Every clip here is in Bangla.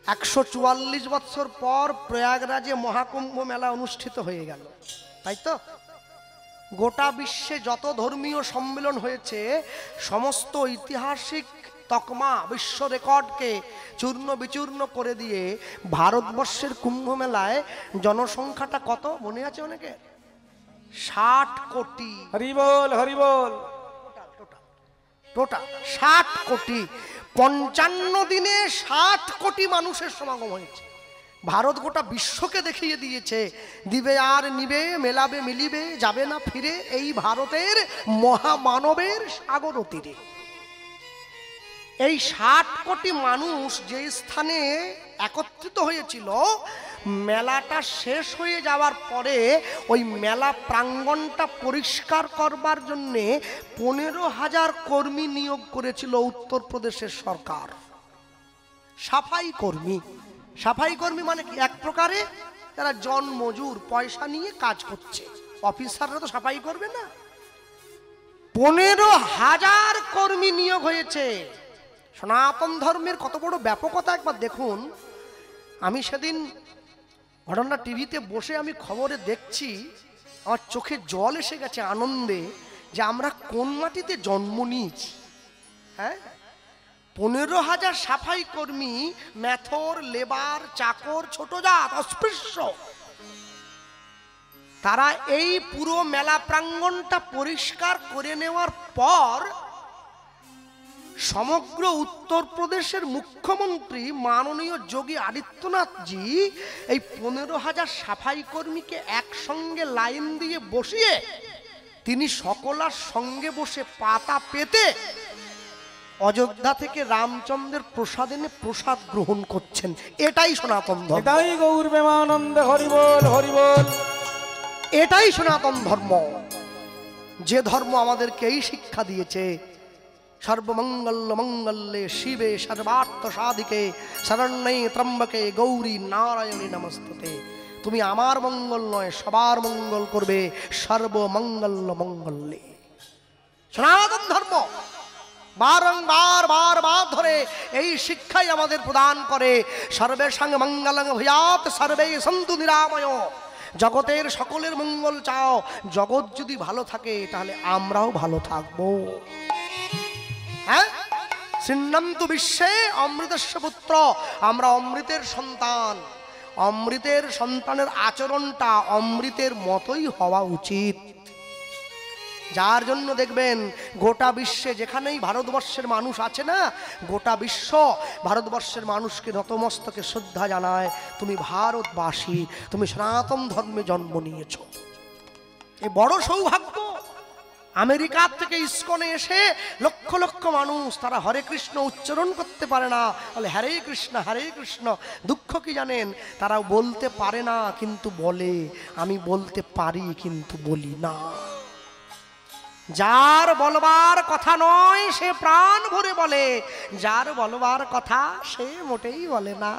144 বছর পর প্রয়াগরাজে মহাকুম্ভ মেলা অনুষ্ঠিত হয়ে গেল, তাই তো? গোটা বিশ্বে যত ধর্মীয় সম্মেলন হয়েছে সমস্ত ঐতিহাসিক তকমা বিশ্ব রেকর্ডকে চূর্ণ বিচূর্ণ করে দিয়ে ভারতবর্ষের কুম্ভ মেলায় জনসংখ্যাটা কত মনে আছে অনেকে? 60 কোটি। হরিবল হরিবল। টোটাল 60 কোটি। 55 দিনে 60 কোটি মানুষের সমাগম হয়েছে। ভারত গোটা বিশ্বকে দেখিয়ে দিয়েছে দিবে আর নিবে, মেলাবে মিলিবে, যাবে না ফিরে এই ভারতের মহামানবের সাগর তীরে। এই 60 কোটি মানুষ যে স্থানে একত্রিত হয়েছিল, মেলাটা শেষ হয়ে যাওয়ার পরে ওই মেলা প্রাঙ্গণটা পরিষ্কার করবার জন্যে 15,000 কর্মী নিয়োগ করেছিল উত্তরপ্রদেশের সরকার। সাফাই কর্মী। সাফাই কর্মী মানে কি? এক প্রকারে তারা জনমজুর, পয়সা নিয়ে কাজ করছে। অফিসাররা তো সাফাই করবে না। 15,000 কর্মী নিয়োগ হয়েছে। সনাতন ধর্মের কত বড় ব্যাপকতা একবার দেখুন। আমি সেদিন ঘটনা টিভিতে বসে আমি খবরে দেখছি, আমার চোখে জল এসে গেছে আনন্দে যে আমরা কোন মাটিতে জন্ম নিয়েছি। হ্যাঁ, 15,000 সাফাই কর্মী, মেথর, লেবার, চাকর, ছোট জাত, অস্পৃশ্য, তারা এই পুরো মেলা প্রাঙ্গণটা পরিষ্কার করে নেওয়ার পর সমগ্র উত্তরপ্রদেশের মুখ্যমন্ত্রী মাননীয় যোগী আদিত্যনাথজি এই 15,000 সাফাই কর্মীকে একসঙ্গে লাইন দিয়ে বসিয়ে তিনি সকলার সঙ্গে বসে পাতা পেতে অযোধ্যা থেকে রামচন্দ্রের প্রসাদ এনে প্রসাদ গ্রহণ করছেন। এটাই সনাতন ধর্ম, এটাই গৌর প্রেমানন্দ। হরিবল হরিবল। এটাই সনাতন ধর্ম, যে ধর্ম আমাদেরকে এই শিক্ষা দিয়েছে সর্বমঙ্গল মঙ্গলে শিবে সর্বার্থ সাধিকে শরণ্যে ত্রম্বকে গৌরী নারায়ণী নমস্তুতে। তুমি আমার মঙ্গল নয় সবার মঙ্গল করবে, সর্বমঙ্গল মঙ্গলে। সনাতন ধর্ম বারংবার বারবার ধরে এই শিক্ষাই আমাদের প্রদান করে। সর্বেষাং মঙ্গলং ভূয়াৎ সর্বে সন্তু নিরাময়। জগতের সকলের মঙ্গল চাও। জগৎ যদি ভালো থাকে তাহলে আমরাও ভালো থাকবো। হ্যাঁ, সিন্নন্তু বিশ্বে অমৃতস্য পুত্র। আমরা অমৃতের সন্তান। অমৃতের সন্তানের আচরণটা অমৃতের মতোই হওয়া উচিত। যার জন্য দেখবেন গোটা বিশ্বে যেখানেই ভারতবর্ষের মানুষ আছে না, গোটা বিশ্ব ভারতবর্ষের মানুষকে নতমস্তকে শ্রদ্ধা জানায়। তুমি ভারতবাসী, তুমি সনাতন ধর্মে জন্ম নিয়েছ। এ বড় সৌভাগ্য। আমেরিকা থেকে ইস্কনে এসে লক্ষ লক্ষ মানুষ, তারা হরে কৃষ্ণ উচ্চারণ করতে পারে না, বলে হরে কৃষ্ণ হরে কৃষ্ণ। দুঃখ কি জানেন? তারা বলতে পারে না কিন্তু বলে, আমি বলতে পারি কিন্তু বলি না। যার বলবার কথা নয় সে প্রাণ ভরে বলে, যার বলবার কথা সে মোটেই বলে না।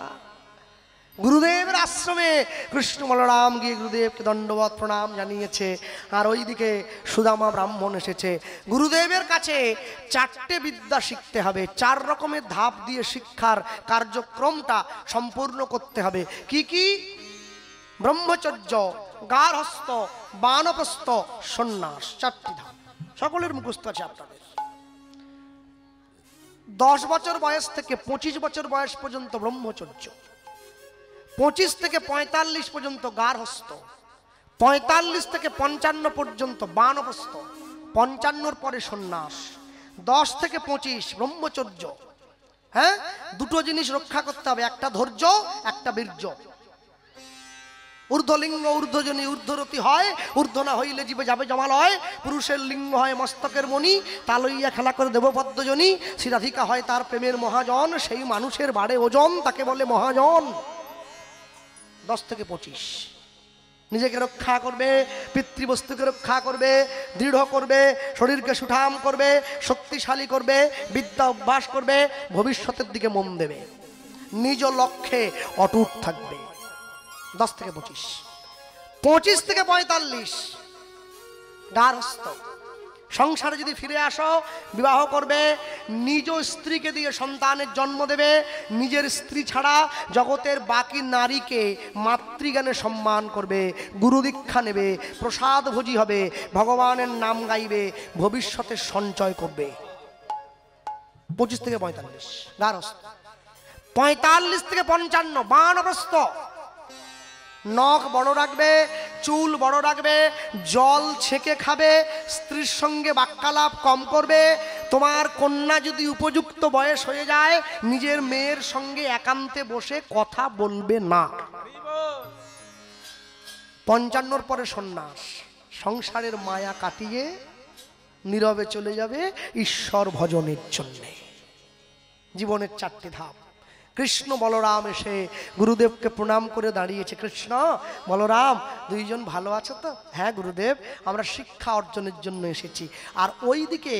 গুরুদেবের আশ্রমে কৃষ্ণ বলরাম গিয়ে গুরুদেবকে দণ্ডবত প্রণাম জানিয়েছে। আর ওইদিকে সুদামা ব্রাহ্মণ এসেছে। গুরুদেবের কাছে 4টে বিদ্যা শিখতে হবে। 4 রকমের ধাপ দিয়ে শিক্ষার কার্যক্রমটা সম্পূর্ণ করতে হবে। কি কি? ব্রহ্মচর্য, গার্হস্থ, বানপ্রস্থ, সন্ন্যাস। 4টি ধাপ সকলের মুখস্থ আছে আপনাদের। 10 বছর বয়স থেকে 25 বছর বয়স পর্যন্ত ব্রহ্মচর্য, 25 থেকে 45 পর্যন্ত গার্হস্থ, 45 থেকে 55 পর্যন্ত বানপ্রস্থ, 55 পরে সন্ন্যাস, 10 থেকে 25 ব্রহ্মচর্য। হ্যাঁ, 2টো জিনিস রক্ষা করতে হবে, একটা ধৈর্য, একটা বীর্য। ঊর্ধ্বলিঙ্গ ঊর্ধ্বজনী ঊর্ধ্বরতি হয়, ঊর্ধ্ব না হইলে জীবে যাবে জমালয়। পুরুষের লিঙ্গ হয় মস্তকের মণি, তা লইয়া খেলা করে দেবপদ্মজনী। শিরাধিকা হয় তার প্রেমের মহাজন, সেই মানুষের বাড়ে ওজন, তাকে বলে মহাজন। 10 থেকে 25 নিজেকে রক্ষা করবে, পিতৃবস্তুকে রক্ষা করবে, দৃঢ় করবে, শরীরকে সুঠাম করবে, শক্তিশালী করবে, বিদ্যা অভ্যাস করবে, ভবিষ্যতের দিকে মন দেবে, নিজ লক্ষ্যে অটুট থাকবে। 10 থেকে 25 25 থেকে 45 গার্হস্থ, সংসারে যদি ফিরে আসো, বিবাহ করবে, নিজ স্ত্রীকে দিয়ে সন্তানের জন্ম দেবে, নিজের স্ত্রী ছাড়া জগতের বাকি নারীকে মাতৃজ্ঞানে সম্মান করবে, গুরু দীক্ষা নেবে, প্রসাদ ভোজি হবে, ভগবানের নাম গাইবে, ভবিষ্যতের সঞ্চয় করবে। 25 থেকে 45 গারস্থ, 45 থেকে 55 বানপ্রস্থ। নখ বড় রাখবে, চুল বড় রাখবে, জল ছেঁকে খাবে, স্ত্রীর সঙ্গে বাক্যালাপ কম করবে। তোমার কন্যা যদি উপযুক্ত বয়স হয়ে যায়, নিজের মেয়ের সঙ্গে একান্তে বসে কথা বলবে না। 55 পরে সন্ন্যাস, সংসারের মায়া কাটিয়ে নীরবে চলে যাবে ঈশ্বর ভজনের জন্যে। জীবনের 4টি ধাপ। কৃষ্ণ বলরাম এসে গুরুদেবকে প্রণাম করে দাঁড়িয়েছে। কৃষ্ণ বলরাম দুইজন ভালো আছো তো? হ্যাঁ গুরুদেব, আমরা শিক্ষা অর্জনের জন্য এসেছি। আর ওই দিকে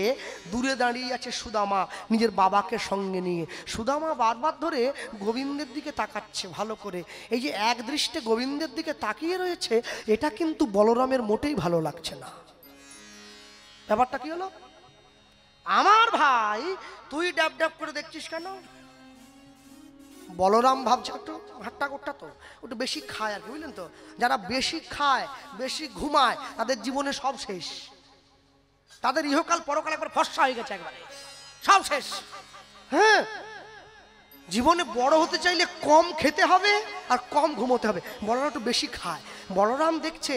দূরে দাঁড়িয়ে আছে সুদামা, নিজের বাবাকে সঙ্গে নিয়ে। সুদামা বারবার ধরে গোবিন্দের দিকে তাকাচ্ছে ভালো করে। এই যে এক দৃষ্টে গোবিন্দের দিকে তাকিয়ে রয়েছে, এটা কিন্তু বলরামের মোটেই ভালো লাগছে না। ব্যাপারটা কি হলো? আমার ভাই তুই ডাব ডাব করে দেখছিস কেন? বলরাম ভাবছে একটু হাট্টা গোট্টা তো, একটু বেশি খায় আর কি, বুঝলেন তো? যারা বেশি খায়, বেশি ঘুমায়, তাদের জীবনে সব শেষ। তাদের ইহকাল পরকাল একবার ফর্সা হয়ে গেছে, একবারে সব শেষ। হ্যাঁ, জীবনে বড় হতে চাইলে কম খেতে হবে আর কম ঘুমোতে হবে। বলরাম একটু বেশি খায়। বলরাম দেখছে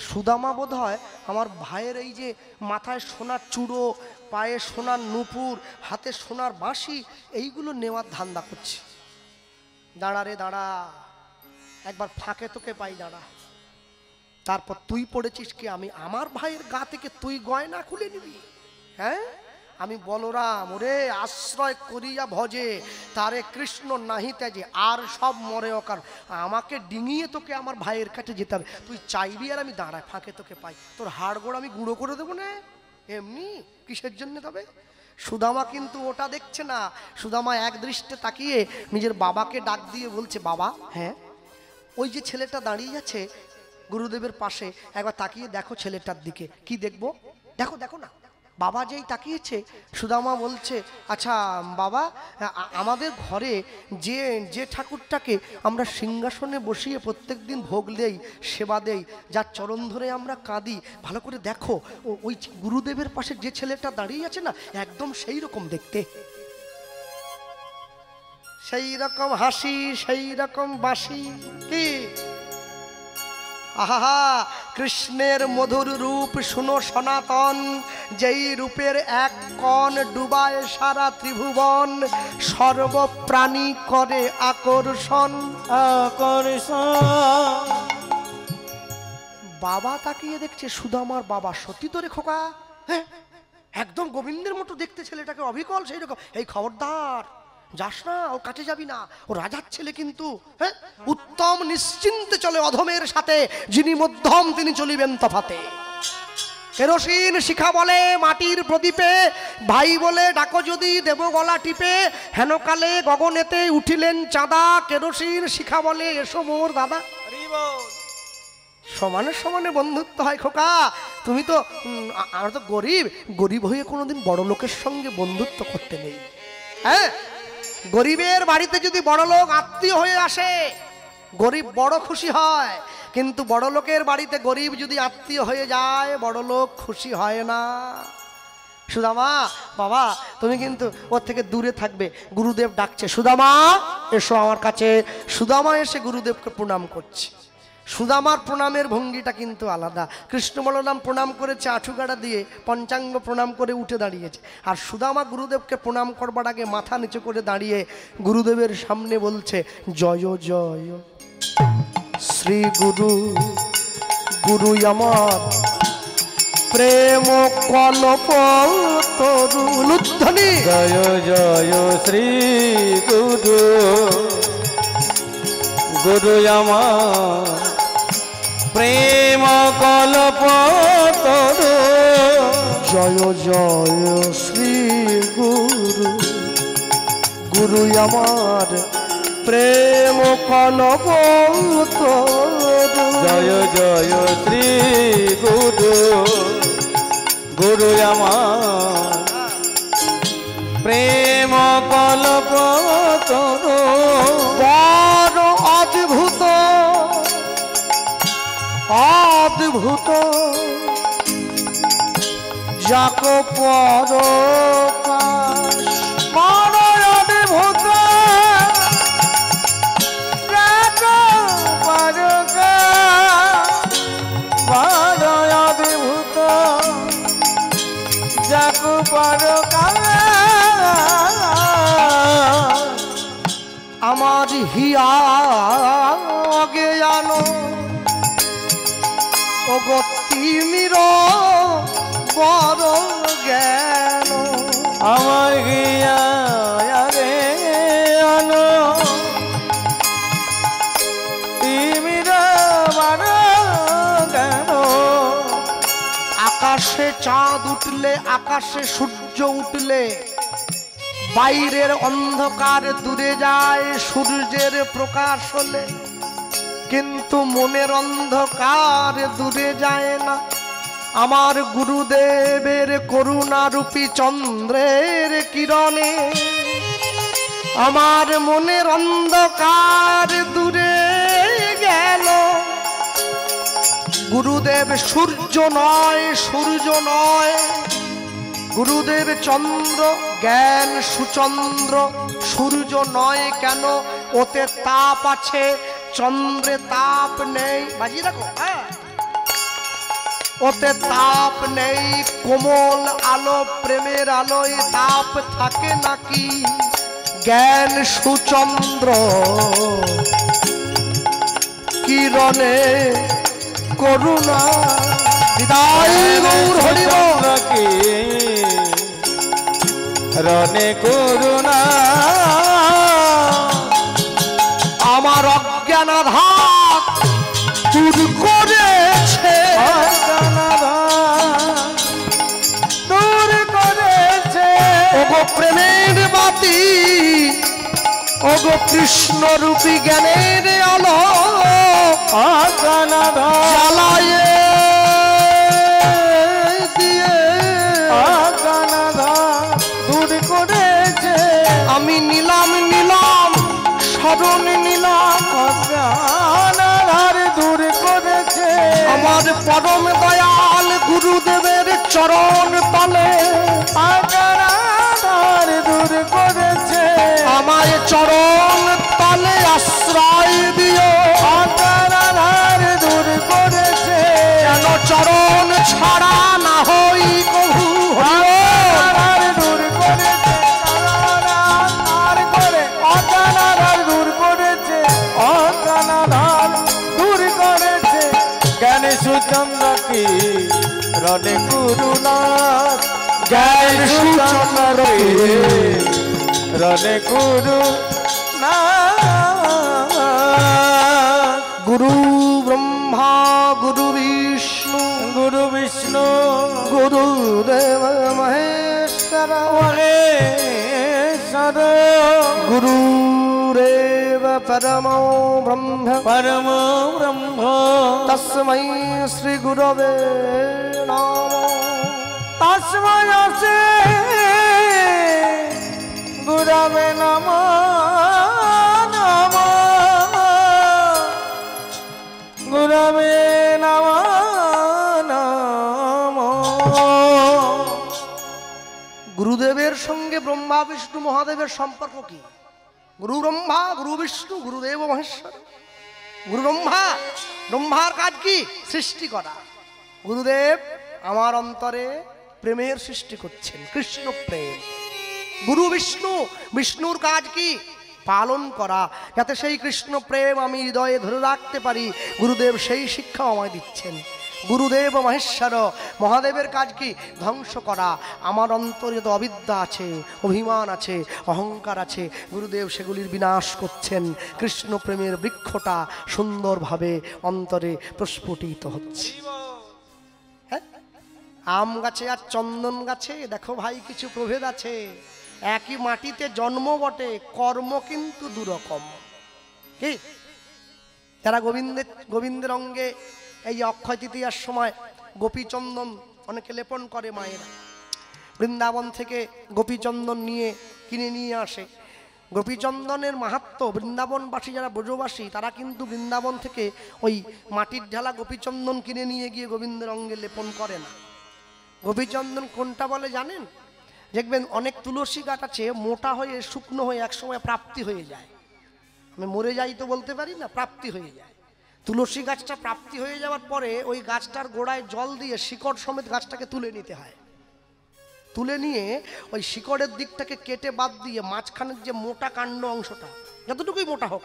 সুদামা বোধ হয় আমার ভাইয়ের এই যে মাথায় সোনার চূড়ো, পায়ে সোনার নুপুর, হাতে সোনার বাঁশি, এইগুলো নেওয়ার ধান্দা করছে। দাঁড়া রে দাঁড়া, একবার ফাঁকে তোকে পাই, দাঁড়া। তারপর তুই পড়েছিস কি আমি আমার ভাইয়ের গা থেকে তুই গয়না খুলে নিবি? হ্যাঁ, আমি বলরাম, ওরে আশ্রয় করিয়া ভজে তারে কৃষ্ণ নাহি ত্যাজে, আর সব মরে অকার, আমাকে ডিঙিয়ে তোকে আমার ভাইয়ের কাছে যেতে হবে। তুই চাইবি আর আমি দাঁড়ায় ফাঁকে তোকে পাই, তোর হাড় গোড় আমি গুঁড়ো করে দেবো না এমনি। কিসের জন্য তবে? সুদামা কিন্তু ওটা দেখছে না। সুদামা এক দৃষ্টে তাকিয়ে নিজের বাবাকে ডাক দিয়ে বলছে, বাবা, হ্যাঁ ওই যে ছেলেটা দাঁড়িয়ে আছে গুরুদেবের পাশে, একবার তাকিয়ে দেখো ছেলেটার দিকে। কি দেখবো? দেখো দেখো না। বাবা যেই তাকিয়েছে, সুদামা বলছে, আচ্ছা বাবা, আমাদের ঘরে যে যে ঠাকুরটাকে আমরা সিংহাসনে বসিয়ে প্রত্যেক দিন ভোগ দেই, সেবা দেই, যার চরণ ধরে আমরা কাঁদি, ভালো করে দেখো ওই গুরুদেবের পাশে যে ছেলেটা দাঁড়িয়ে আছে না, একদম সেই রকম দেখতে, সেই রকম হাসি, সেই রকম বাঁশি। কি আহা, কৃষ্ণের মধুর রূপ শুনো সনাতন, যেই রূপের এক কণ ডুবায় সারা ত্রিভুবন, সর্বপ্রাণী করে আকর্ষণ। বাবা তাকিয়ে দেখছে সুদামার বাবা। সত্যি তো রে খোকা, হ্যাঁ একদম গোবিন্দের মতো দেখতে ছেলেটাকে, অবিকল সেই রকম। এই খবরদার যাস না, ওর কাছে যাবি না, ও রাজার ছেলে কিন্তু। হ্যাঁ, উত্তম নিশ্চিন্তে চলে অধমের সাথে, যিনি মধ্যম তিনি চলিবেন তফাতে। কেরোসিন শিখা বলে মাটির প্রদীপে, ভাই বলে ডাকো যদি দেব গলা টিপে, হেনকালে গগনেতে উঠিলেন চাঁদা, কেরোসিন শিখা বলে এসো মোর দাদা। সমানে সমানে বন্ধুত্ব হয় খোকা। তুমি তো, আমরা তো গরিব, গরিব হয়ে কোনোদিন বড় লোকের সঙ্গে বন্ধুত্ব করতে নেই। হ্যাঁ, গরিবের বাড়িতে যদি বড় লোক আত্মীয় হয়ে আসে, গরিব বড় খুশি হয়, কিন্তু বড় লোকের বাড়িতে গরিব যদি আত্মীয় হয়ে যায়, বড় লোক খুশি হয় না। সুদামা বাবা, তুমি কিন্তু ওর থেকে দূরে থাকবে। গুরুদেব ডাকছে, সুদামা এসো আমার কাছে। সুদামা এসে গুরুদেবকে প্রণাম করছে। সুদামার প্রণামের ভঙ্গিটা কিন্তু আলাদা। কৃষ্ণ বলরাম প্রণাম করেছে আঁঠুগাড়া দিয়ে, পঞ্চাঙ্গ প্রণাম করে উঠে দাঁড়িয়েছে। আর সুদামা গুরুদেবকে প্রণাম করবার আগে মাথা নিচু করে দাঁড়িয়ে গুরুদেবের সামনে বলছে, জয় জয় শ্রী গুরু, গুরু আমার প্রেম কল্প তরু। লুধ্বনি জয় জয় শ্রী গুরু, গুরু আমার প্রেম কল্প তরু। জয় জয় শ্রী গুরু, গুরু আমার প্রেম কল্প তরু। জয় জয় শ্রী গুরু, গুরু আমার প্রেম কল্প তরু বড় অদ্ভুত অদ্ভুত যাক পরকাশ বড় অদ্ভুত যাক পরকাশ বড় অদ্ভুত যাক পরকাশ আমার হিয়া জ্ঞানো ও গতিমির বড় জ্ঞান আমার গিয়া রে আনো তিমির বার কেন আকাশে চাঁদ উঠলে আকাশে সূর্য উঠলে বাইরের অন্ধকার দূরে যায় সূর্যের প্রকাশ হলে, কিন্তু মনের অন্ধকার দূরে যায় না। আমার গুরুদেবের করুণারূপী চন্দ্রের কিরণে আমার মনের অন্ধকার দূরে গেল। গুরুদেব সূর্য নয়, সূর্য নয়, গুরুদেব চন্দ্র, জ্ঞান সুচন্দ্র। সূর্য নয় কেন? ওতে তাপ আছে, চন্দ্রে তাপ নেই। বাজিয়ে রাখো, হ্যাঁ। ওতে তাপ নেই, কোমল আলো, প্রেমের আলোয় তাপ থাকে নাকি? জ্ঞান সুচন্দ্র কিরণে করুণা বিদায় গৌর হরি বল। রনে করুণা আমার অজ্ঞান আধার দূর করেছে, দূর করেছে। ওগো প্রেমের বাতি, ওগো কৃষ্ণ রূপী জ্ঞানের আলো জ্বালায় দিয়ে দূর করেছে। আমি নিলাম নিলাম স্মরণ নিলাম, অজ্ঞানাধার দূর করেছে। আমার পরম দয়াল গুরুদেবের চরণ তলে অজ্ঞানাধার দূর করেছে। আমায় চরণ তলে আশ্রয় দিও, অজ্ঞানাধার দূর করেছে। যেন চরণ ছাড়া না হই কভু। অজ্ঞানাধার দূর করেছে। অজ্ঞানাধার করে অজ্ঞানাধার দূর করেছে। অজ্ঞানাধার দূর করেছে। জ্ঞানে সুচন্দ্র কি রনে করুণার, জ্ঞান সুচন্দ্র কি রনে করুণা। গুরু ব্রহ্মা গুরু বিষ্ণু গুরু বিষ্ণু গুরুদেব মহেশ্বর মহেশ্বর গুরুরেব পরমো ব্রহ্ম পরম ব্রহ্ম তস্मै শ্রী গুরবে নমঃ। তস্मै শ্রী গুরবে নমঃ নমঃ গুরবে নমঃ নমঃ। গুরুদেবের সঙ্গে ব্রহ্মা বিষ্ণু মহাদেবের সম্পর্ক কি? গুরু ব্রহ্মা গুরু বিষ্ণু গুরুদেব মহেশ্বর। গুরু ব্রহ্মা, ব্রহ্মার কাজ কি? সৃষ্টি করা। গুরুদেব আমার অন্তরে প্রেমের সৃষ্টি করছেন, কৃষ্ণ প্রেম। গুরু বিষ্ণু, বিষ্ণুর কাজ কি? পালন করা, যাতে সেই কৃষ্ণ প্রেম আমি হৃদয়ে ধরে রাখতে পারি। গুরুদেব সেই শিক্ষা আমায় দিচ্ছেন। গুরুদেব মহেশ্বর, মহাদেবের কাজ কি? ধ্বংস করা। আমার অন্তরে তো অবিদ্যা আছে, অভিমান আছে, অহংকার আছে, গুরুদেব সেগুলির বিনাশ করছেন। কৃষ্ণ প্রেমের বৃক্ষটা সুন্দরভাবে অন্তরে প্রস্ফুটিত হচ্ছে। হ্যাঁ, আম গাছে আর চন্দন গাছে দেখো ভাই কিছু প্রভেদ আছে। একই মাটিতে জন্ম বটে, কর্ম কিন্তু দুরকম। কি? যারা গোবিন্দের অঙ্গে এই অক্ষয় তৃতীয়ার সময় গোপীচন্দন অনেকে লেপন করে মায়েরা। বৃন্দাবন থেকে গোপীচন্দন কিনে নিয়ে আসে। গোপীচন্দনের মাহাত্ম্য, বৃন্দাবনবাসী যারা ব্রজবাসী তারা কিন্তু বৃন্দাবন থেকে ওই মাটির ঢালা গোপীচন্দন কিনে নিয়ে গিয়ে গোবিন্দের অঙ্গে লেপন করে না। গোপীচন্দন কোনটা বলে জানেন? দেখবেন অনেক তুলসী গাছ আছে মোটা হয়ে শুকনো হয়ে একসময় প্রাপ্তি হয়ে যায়। আমি মরে যাই তো বলতে পারি না, প্রাপ্তি হয়ে যায়। তুলসী গাছটা প্রাপ্তি হয়ে যাওয়ার পরে ওই গাছটার গোড়ায় জল দিয়ে শিকড় সমেত গাছটাকে তুলে নিতে হয়। তুলে নিয়ে ওই শিকড়ের দিকটাকে কেটে বাদ দিয়ে মাঝখানের যে মোটা কাণ্ড অংশটা, যতটুকুই মোটা হোক,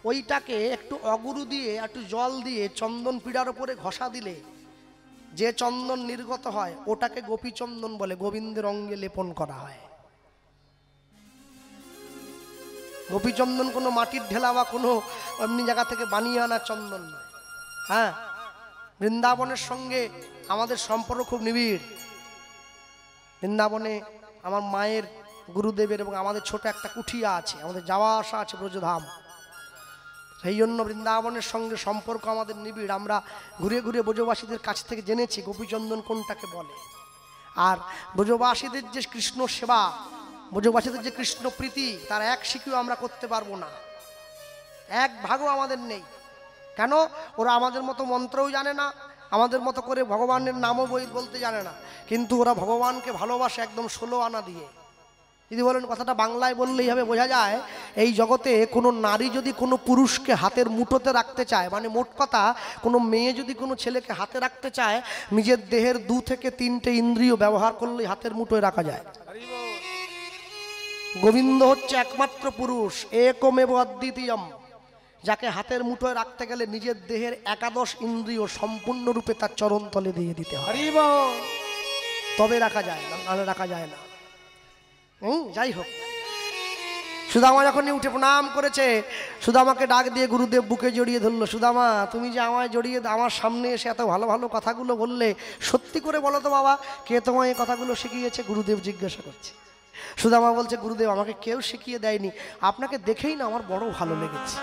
ওইটাকে একটু অগুরু দিয়ে একটু জল দিয়ে চন্দন পিড়ার উপরে ঘষা দিলে যে চন্দন নির্গত হয় ওটাকে গোপীচন্দন বলে। গোবিন্দের অঙ্গে লেপন করা হয়। গোপীচন্দন কোনো মাটির ঢেলা বা কোনো এমনি জায়গা থেকে বানিয়ে আনা চন্দন নয়। হ্যাঁ, বৃন্দাবনের সঙ্গে আমাদের সম্পর্ক খুব নিবিড়। বৃন্দাবনে আমার মায়ের, গুরুদেবের এবং আমাদের ছোট একটা কুঠিয়া আছে, আমাদের যাওয়া আসা আছে ব্রজধাম। সেই জন্য বৃন্দাবনের সঙ্গে সম্পর্ক আমাদের নিবিড়। আমরা ঘুরে ঘুরে ব্রজবাসীদের কাছ থেকে জেনেছি গোপীচন্দন কোনটাকে বলে। আর ব্রজবাসীদের যে কৃষ্ণ সেবা, ব্রজবাসীদের যে কৃষ্ণ প্রীতি, তার এক শিখিও আমরা করতে পারবো না, এক ভাগও আমাদের নেই। কেন? ওরা আমাদের মতো মন্ত্রও জানে না, আমাদের মতো করে ভগবানের নামও বলতে জানে না, কিন্তু ওরা ভগবানকে ভালোবাসে একদম 16 আনা দিয়ে। যদি বলেন কথাটা বাংলায় বললেই হবে, বোঝা যায় এই জগতে কোনো নারী যদি কোনো পুরুষকে হাতের মুঠোতে রাখতে চায়, মানে মোট কথা কোনো মেয়ে যদি কোনো ছেলেকে হাতে রাখতে চায়, নিজের দেহের 2 থেকে 3টে ইন্দ্রিয় ব্যবহার করলেই হাতের মুঠোয় রাখা যায়। গোবিন্দ হচ্ছে একমাত্র পুরুষ, একমেব অদ্বিতীয়ম, যাকে হাতের মুঠোয় রাখতে গেলে নিজের দেহের 11 ইন্দ্রিয় সম্পূর্ণরূপে তার চরণতলে দিয়ে দিতে হয়, তবে রাখা যায়, নাহলে রাখা যায় না। যাই হোক, সুদামা যখন উঠে প্রণাম করেছে, সুদামাকে ডাক দিয়ে গুরুদেব বুকে জড়িয়ে ধরলো। সুদামা, তুমি যে আমায় জড়িয়ে আমার সামনে এসে এত ভালো ভালো কথাগুলো বললে, সত্যি করে বলো তো বাবা, কে তোমায় এই কথাগুলো শিখিয়েছে? গুরুদেব জিজ্ঞাসা করছে। সুদামা বলছে, গুরুদেব আমাকে কেউ শিখিয়ে দেয়নি, আপনাকে দেখেই না আমার বড় ভালো লেগেছে।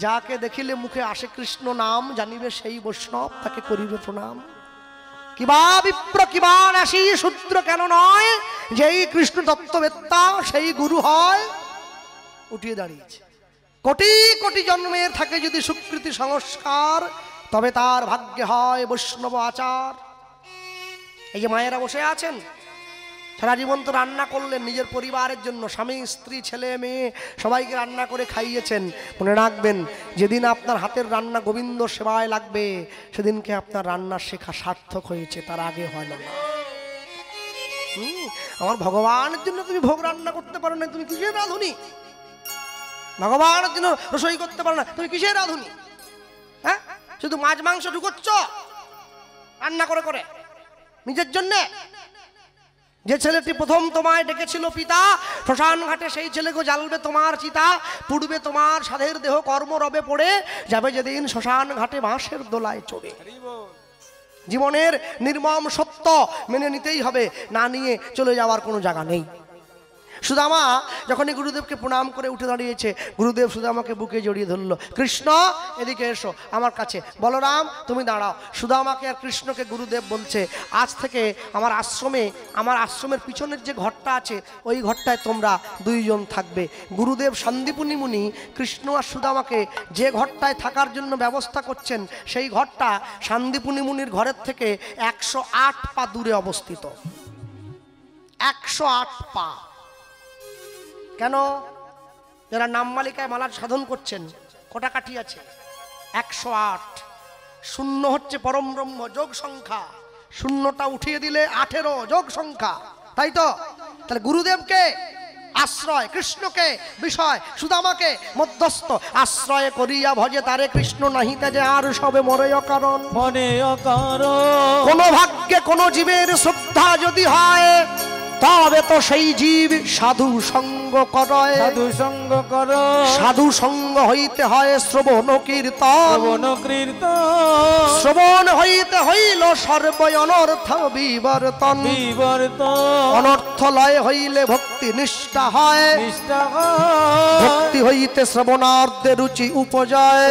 যাকে দেখিলে মুখে আসে কৃষ্ণ নাম, জানিবে সেই বৈষ্ণব, তাকে করিবে প্রণাম। কিবা বিপ্র কিবা নাসি শূদ্র কেন নয়, যেই কৃষ্ণ তত্ত্ববেত্তা সেই গুরু হয়। উঠিয়ে দাঁড়িয়েছে। কোটি কোটি জন্মের থাকে যদি সুকৃতি সংস্কার, তবে তার ভাগ্যে হয় বৈষ্ণব আচার। এই যে মায়েরা বসে আছেন, সারা জীবন তো রান্না করলেন নিজের পরিবারের জন্য, স্বামী স্ত্রী ছেলে মেয়ে সবাইকে রান্না করে খাইয়েছেন। মনে রাখবেন, যেদিন আপনার হাতের রান্না গোবিন্দ সেবায় লাগবে, সেদিনকে আপনার রান্না শেখা সার্থক হয়েছে, তার আগে হয় না। আমার ভগবানের জন্য তুমি ভোগ রান্না করতে পারো না, তুমি কিসের রাঁধুনি? ভগবানের জন্য রসই করতে পারো না, তুমি কিসের রাঁধুনি? হ্যাঁ, শুধু মাছ মাংস ঢুকোচ্ছ রান্না করে করে নিজের জন্যে। যে ছেলেটি প্রথম তোমায় ডেকেছিল পিতা, শ্মশান ঘাটে সেই ছেলেকে জ্বালবে তোমার চিতা, পুড়বে তোমার সাধের দেহ কর্ম রবে পড়ে, যাবে যেদিন শ্মশান ঘাটে বাঁশের দোলায় চড়ে। জীবনের নির্মম সত্য মেনে নিতেই হবে, না নিয়ে চলে যাওয়ার কোনো জায়গা নেই। সুদামা যখনই গুরুদেবকে প্রণাম করে উঠে দাঁড়িয়েছে, গুরুদেব সুদামাকে বুকে জড়িয়ে ধরলো। কৃষ্ণ এদিকে এসো আমার কাছে, বলরাম তুমি দাঁড়াও। সুদামাকে আর কৃষ্ণকে গুরুদেব বলছে, আজ থেকে আমার আশ্রমের পিছনের যে ঘরটা আছে, ওই ঘরটায় তোমরা 2 জন থাকবে। গুরুদেব সন্দীপুনি মুনি কৃষ্ণ আর সুদামাকে যে ঘরটায় থাকার জন্য ব্যবস্থা করছেন, সেই ঘরটা সন্দীপুনি মুনির ঘরের থেকে 108 পা দূরে অবস্থিত। 108 পা। কেন? যারা নাম মালিকায় মালার সাধন করছেন, কটা কাঠি আছে? 108। শূন্য হচ্ছে পরম ব্রহ্ম, যোগ সংখ্যা, শূন্যটা উঠিয়ে দিলে 18 যোগ সংখ্যা, তাই তো? তাহলে গুরুদেবকে আশ্রয়, কৃষ্ণকে বিষয়, সুদামাকে মধ্যস্থ আশ্রয় করিয়া ভজে তারে কৃষ্ণ, নাহিতে যে আর সবে মরে অকারণ। কোন ভাগ্যে কোন জীবের শ্রদ্ধা যদি হয়, তবে তো সেই জীব সাধু সঙ্গ করে। সাধু সঙ্গ হইতে হয় শ্রবণ কীর্তন, শ্রবণ হইতে হইল সর্ব অনর্থ বিবর্তন। অনর্থ লয় হইলে ভক্তি অতি নিষ্ঠা হয়, নিষ্ঠা ভক্তি হইতে শ্রবণার্ধে রুচি উপজয়,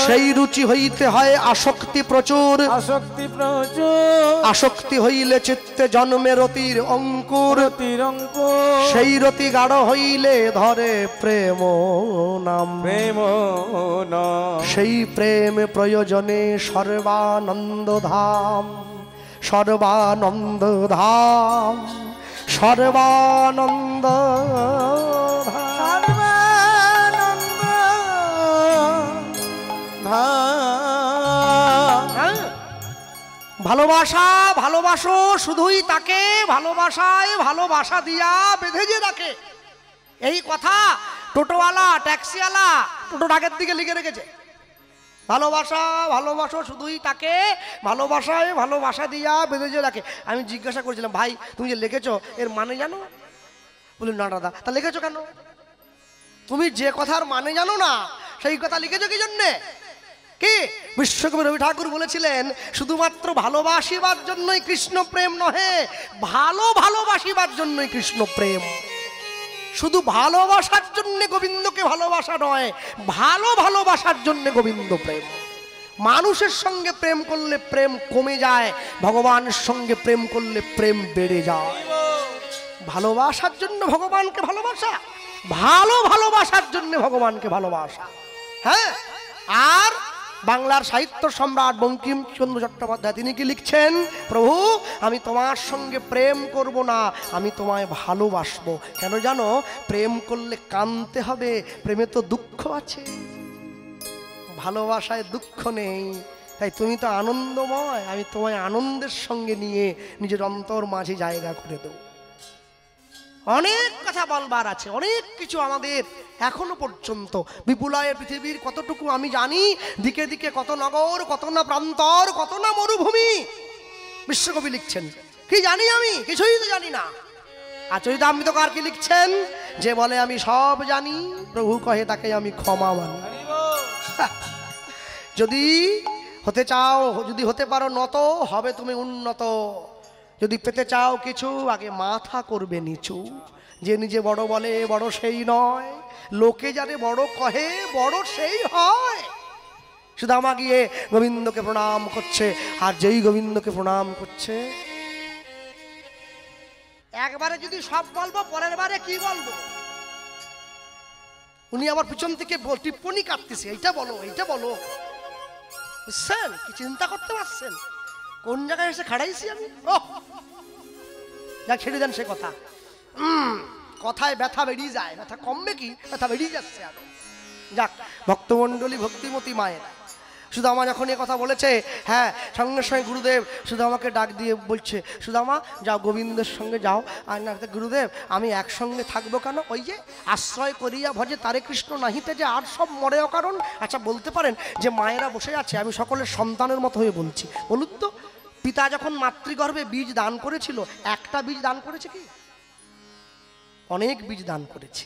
সেই রুচি হইতে হয় আসক্তি প্রচুর, আসক্তি প্রচুর, আসক্তি হইলে চিত্তে জন্মে রতির অঙ্কুর, তিরঙ্কুর, সেই রতি গাঢ় হইলে ধরে প্রেম নাম, প্রেম নাম, সেই প্রেম প্রয়োজনে সর্বানন্দ ধাম, সর্বানন্দ ধাম, সর্বানন্দ ধাম। সর্বানন্দ ধাম। ভালোবাসা, ভালোবাসো শুধুই তাকে, ভালোবাসায় ভালোবাসা দিয়া বেঁধে যে রাখে। এই কথা টোটোওয়ালা, ট্যাক্সিওয়ালা টোটোর আগের দিকে লিখে রেখেছে। ভালোবাসা, ভালোবাসো শুধুই তাকে, ভালোবাসায় ভালোবাসা দিয়া বেঁধে যে রাখে। আমি জিজ্ঞাসা করেছিলাম, ভাই তুমি যে লিখেছো এর মানে জানো? বলি না দাদা। তা লিখেছো কেন? তুমি যে কথার মানে জানো না সেই কথা লিখেছো কি জন্যে? কি বিশ্বকবি রবি ঠাকুর বলেছিলেন, শুধুমাত্র ভালোবাসিবার জন্যই কৃষ্ণ প্রেম নহে, ভালোবাসিবার জন্যই কৃষ্ণ প্রেম। শুধু ভালোবাসার জন্য গোবিন্দকে ভালোবাসা নয়, ভালোবাসার জন্য গোবিন্দ প্রেম। মানুষের সঙ্গে প্রেম করলে প্রেম কমে যায়, ভগবানের সঙ্গে প্রেম করলে প্রেম বেড়ে যায়। ভালোবাসার জন্য ভগবানকে ভালোবাসা, ভালোবাসার জন্য ভগবানকে ভালোবাসা। হ্যাঁ, আর বাংলার সাহিত্য সম্রাট বঙ্কিমচন্দ্র চট্টোপাধ্যায় তিনি কি লিখছেন? প্রভু আমি তোমার সঙ্গে প্রেম করব না, আমি তোমায় ভালোবাসবো। কেন জানো? প্রেম করলে কাঁদতে হবে, প্রেমে তো দুঃখ আছে, ভালোবাসায় দুঃখ নেই। তাই তুমি তো আনন্দময়, আমি তোমায় আনন্দের সঙ্গে নিয়ে নিজের অন্তর মাঝে জায়গা করে দেব। অনেক কথা বলবার আছে, অনেক কিছু আমাদের এখনো পর্যন্ত। বিপুলায় পৃথিবীর কতটুকু আমি জানি, দিকে দিকে কত নগর, কত না প্রান্তর, কত না মরুভূমি। বিশ্বকবি লিখছেন, কি জানি আমি? কিছুই তো জানি না। আচরিতামৃতকার কি লিখছেন? যে বলে আমি সব জানি, প্রভু কহে তাকে আমি ক্ষমা মানি। যদি হতে চাও, যদি হতে পারো নত, হবে তুমি উন্নত। যদি পেতে চাও কিছু, আগে মাথা করবে নিচু। যে নিজে বড় বলে বড় সেই নয়, লোকে যারে বড় কহে বড় সেই হয়। সুদামা গিয়ে গোবিন্দকে প্রণাম করছে, আর যেই গোবিন্দকে প্রণাম করছে, একবারে যদি সব বলবো, পরের বারে কি বলবো? উনি আবার পিছন থেকে টিপ্পনি কাটতেছে, এইটা বলো, এইটা বলো। বুঝছেন? কি চিন্তা করতে পারছেন? কোন জায়গায় এসে খাড়াইছি আমি? যা ছেড়ে দেন সে কথা। কথায় ব্যথা বেরিয়ে যায়, ব্যথা কমবে কি? ব্যথা বেরিয়ে যাচ্ছে আরো। যাক, ভক্তমণ্ডলী, ভক্তিমতী মায়ের সুদামা যখন এ কথা বলেছে, হ্যাঁ, সঙ্গে সঙ্গে গুরুদেব সুদামাকে ডাক দিয়ে বলছে, সুদামা যাও গোবিন্দের সঙ্গে যাও। আর না, গুরুদেব আমি একসঙ্গে থাকবো কেন? ওই যে আশ্রয় করিয়া ভজে তারে কৃষ্ণ নাহিতে যে আর সব মরে অকারণ। আচ্ছা বলতে পারেন যে মায়েরা বসে আছে, আমি সকলের সন্তানের মতো হয়ে বলছি, বলুন তো, পিতা যখন মাতৃগর্ভে বীজ দান করেছিল, একটা বীজ দান করেছে কি? অনেক বীজ দান করেছে।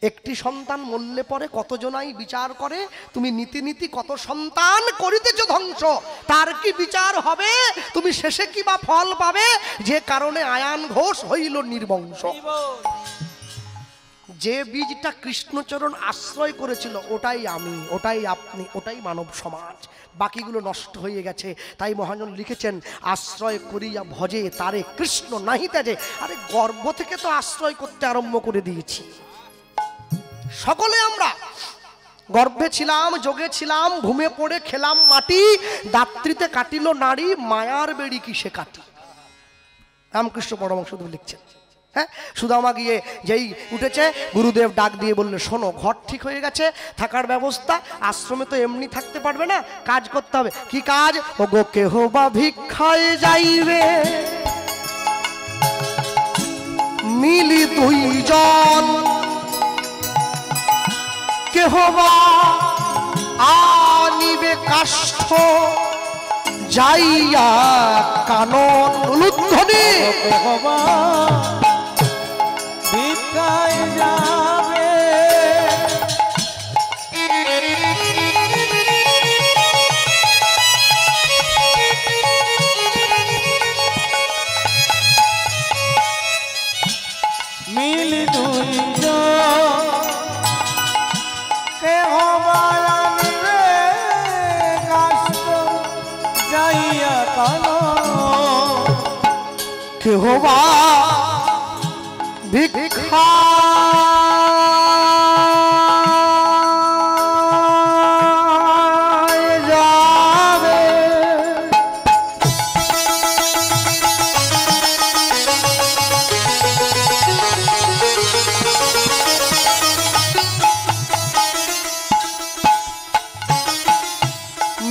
একটি সন্তান মরলে পরে কতজনাই বিচার করে, তুমি নীতি নীতি কত সন্তান করিতেছ ধ্বংস, তার কি বিচার হবে? তুমি শেষে কি বা ফল পাবে? যে কারণে আয়ান ঘোষ হইল নির্বংশ। যে বীজটা কৃষ্ণচরণ আশ্রয় করেছিল, ওটাই আমি, ওটাই আপনি, ওটাই মানব সমাজ। বাকিগুলো নষ্ট হয়ে গেছে। তাই মহাজন লিখেছেন, আশ্রয় করিয়া ভজে তারে কৃষ্ণ নাহিতে যে। আরে গর্ভ থেকে তো আশ্রয় করতে আরম্ভ করে দিয়েছি। সকলে আমরা গর্ভে ছিলাম, যোগে ছিলাম, ঘুমে পড়ে খেলাম মাটি, দাত্রীতে কাটিল নারী, মায়ার বেড়ি কিসে কাটি। রামকৃষ্ণ পরমহংসদেব লিখছেন। হ্যাঁ, সুদামা গিয়ে যেই উঠেছে, গুরুদেব ডাক দিয়ে বললে, শোনো, ঘর ঠিক হয়ে গেছে, থাকার ব্যবস্থা, আশ্রমে তো এমনি থাকতে পারবে না, কাজ করতে হবে। কি কাজ? ও গো কেহ বা ভিক্ষায় যাইবে, মিলি দুইজন, কেহ বা আনিবে কাষ্ঠ, যাইয়া কানন উলুধ্বনি, ভিক্ষায় যাবে, কে হবায়ানিবে কাষ্ট যাইয়া কালো কেহ বা ভিক্ষা যাবে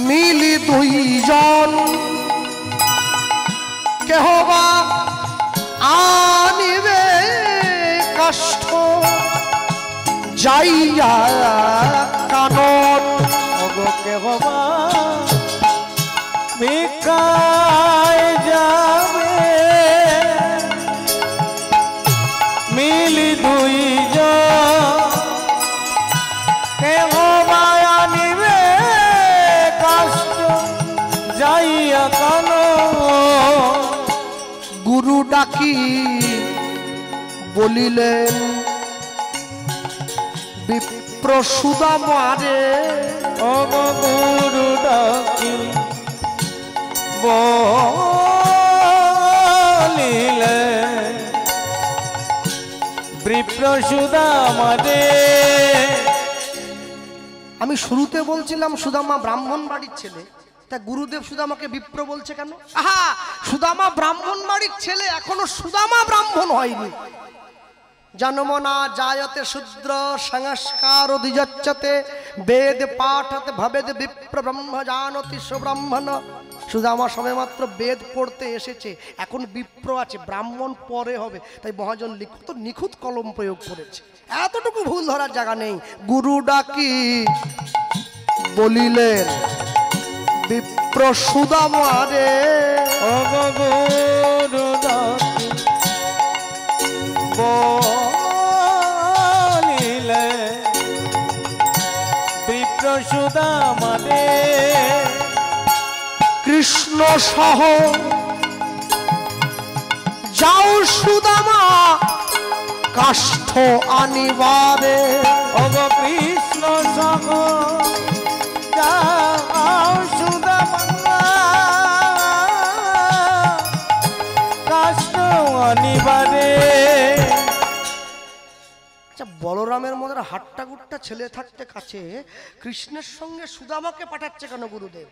মিলি দুইজন কেহ বা আনিবে কাষ্ঠ যাইয়া কানন ওগো কে হবা ভিক্ষায় যাবে মিলি দুইজন কে হবা আনিবে কাষ্ট যাইয়া কালো গুরু ডাকি বলিলেন বিপ্র সুদামারে ওগো গুরু ডাকি বলিলে বিপ্র সুদামারে আমি শুরুতে বলছিলাম সুদামা ব্রাহ্মণ বাড়ির ছেলে, তা গুরুদেব সুদামাকে বিপ্র বলছে কেন? আহা, সুদামা ব্রাহ্মণ বাড়ির ছেলে, এখনো সুদামা ব্রাহ্মণ হয়নি। জন্ম না জায়তে শূদ্র সংস্কার দ্বিজচ্যতে বেদ পাঠতে ভবেদ বিপ্র ব্রহ্ম জানতি সুব্রাহ্মণ। সুদামা সবেমাত্র বেদ পড়তে এসেছে, এখন বিপ্র আছে, ব্রাহ্মণ পরে হবে। তাই মহাজন লিখত নিখুঁত কলম প্রয়োগ করেছে, এতটুকু ভুল ধরার জায়গা নেই। গুরু ডাকি বলিলেন বিপ্র সুদামারে ওগো গুরু ডাকি বলিলে বিপ্র সুদামারে কৃষ্ণ সহ যাও সুদামা কাষ্ঠ আনিবারে। ওগো কৃষ্ণ সহ যাও সুদামা কাষ্ঠ আনিবারে। আচ্ছা, বলরামের মধ্যে হাট্টা গুট্টা ছেলে থাকতে কাছে কৃষ্ণের সঙ্গে সুদামাকে পাঠাচ্ছে কেন গুরুদেব?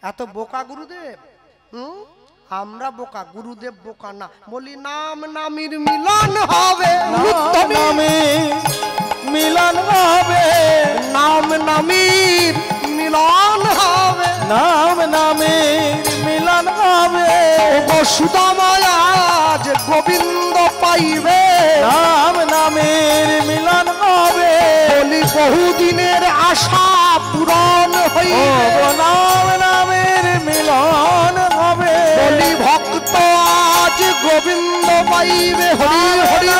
এত বোকা গুরুদেব? আমরা বোকা, গুরুদেব বোকা না। বলি নাম নামির মিলন হবে, নামে মিলন হবে, নাম নামির মিলন হবে, নাম নামে মিলন হবে। ও সুদামা আজ গোবিন্দ পাইবে, নাম নামের মিলন হবে। বলি বহুদিনের আশা পূরণ হইবে, নাম নামের মিলন হবে। বলি ভক্ত আজ গোবিন্দ পাইবে। হরি হরি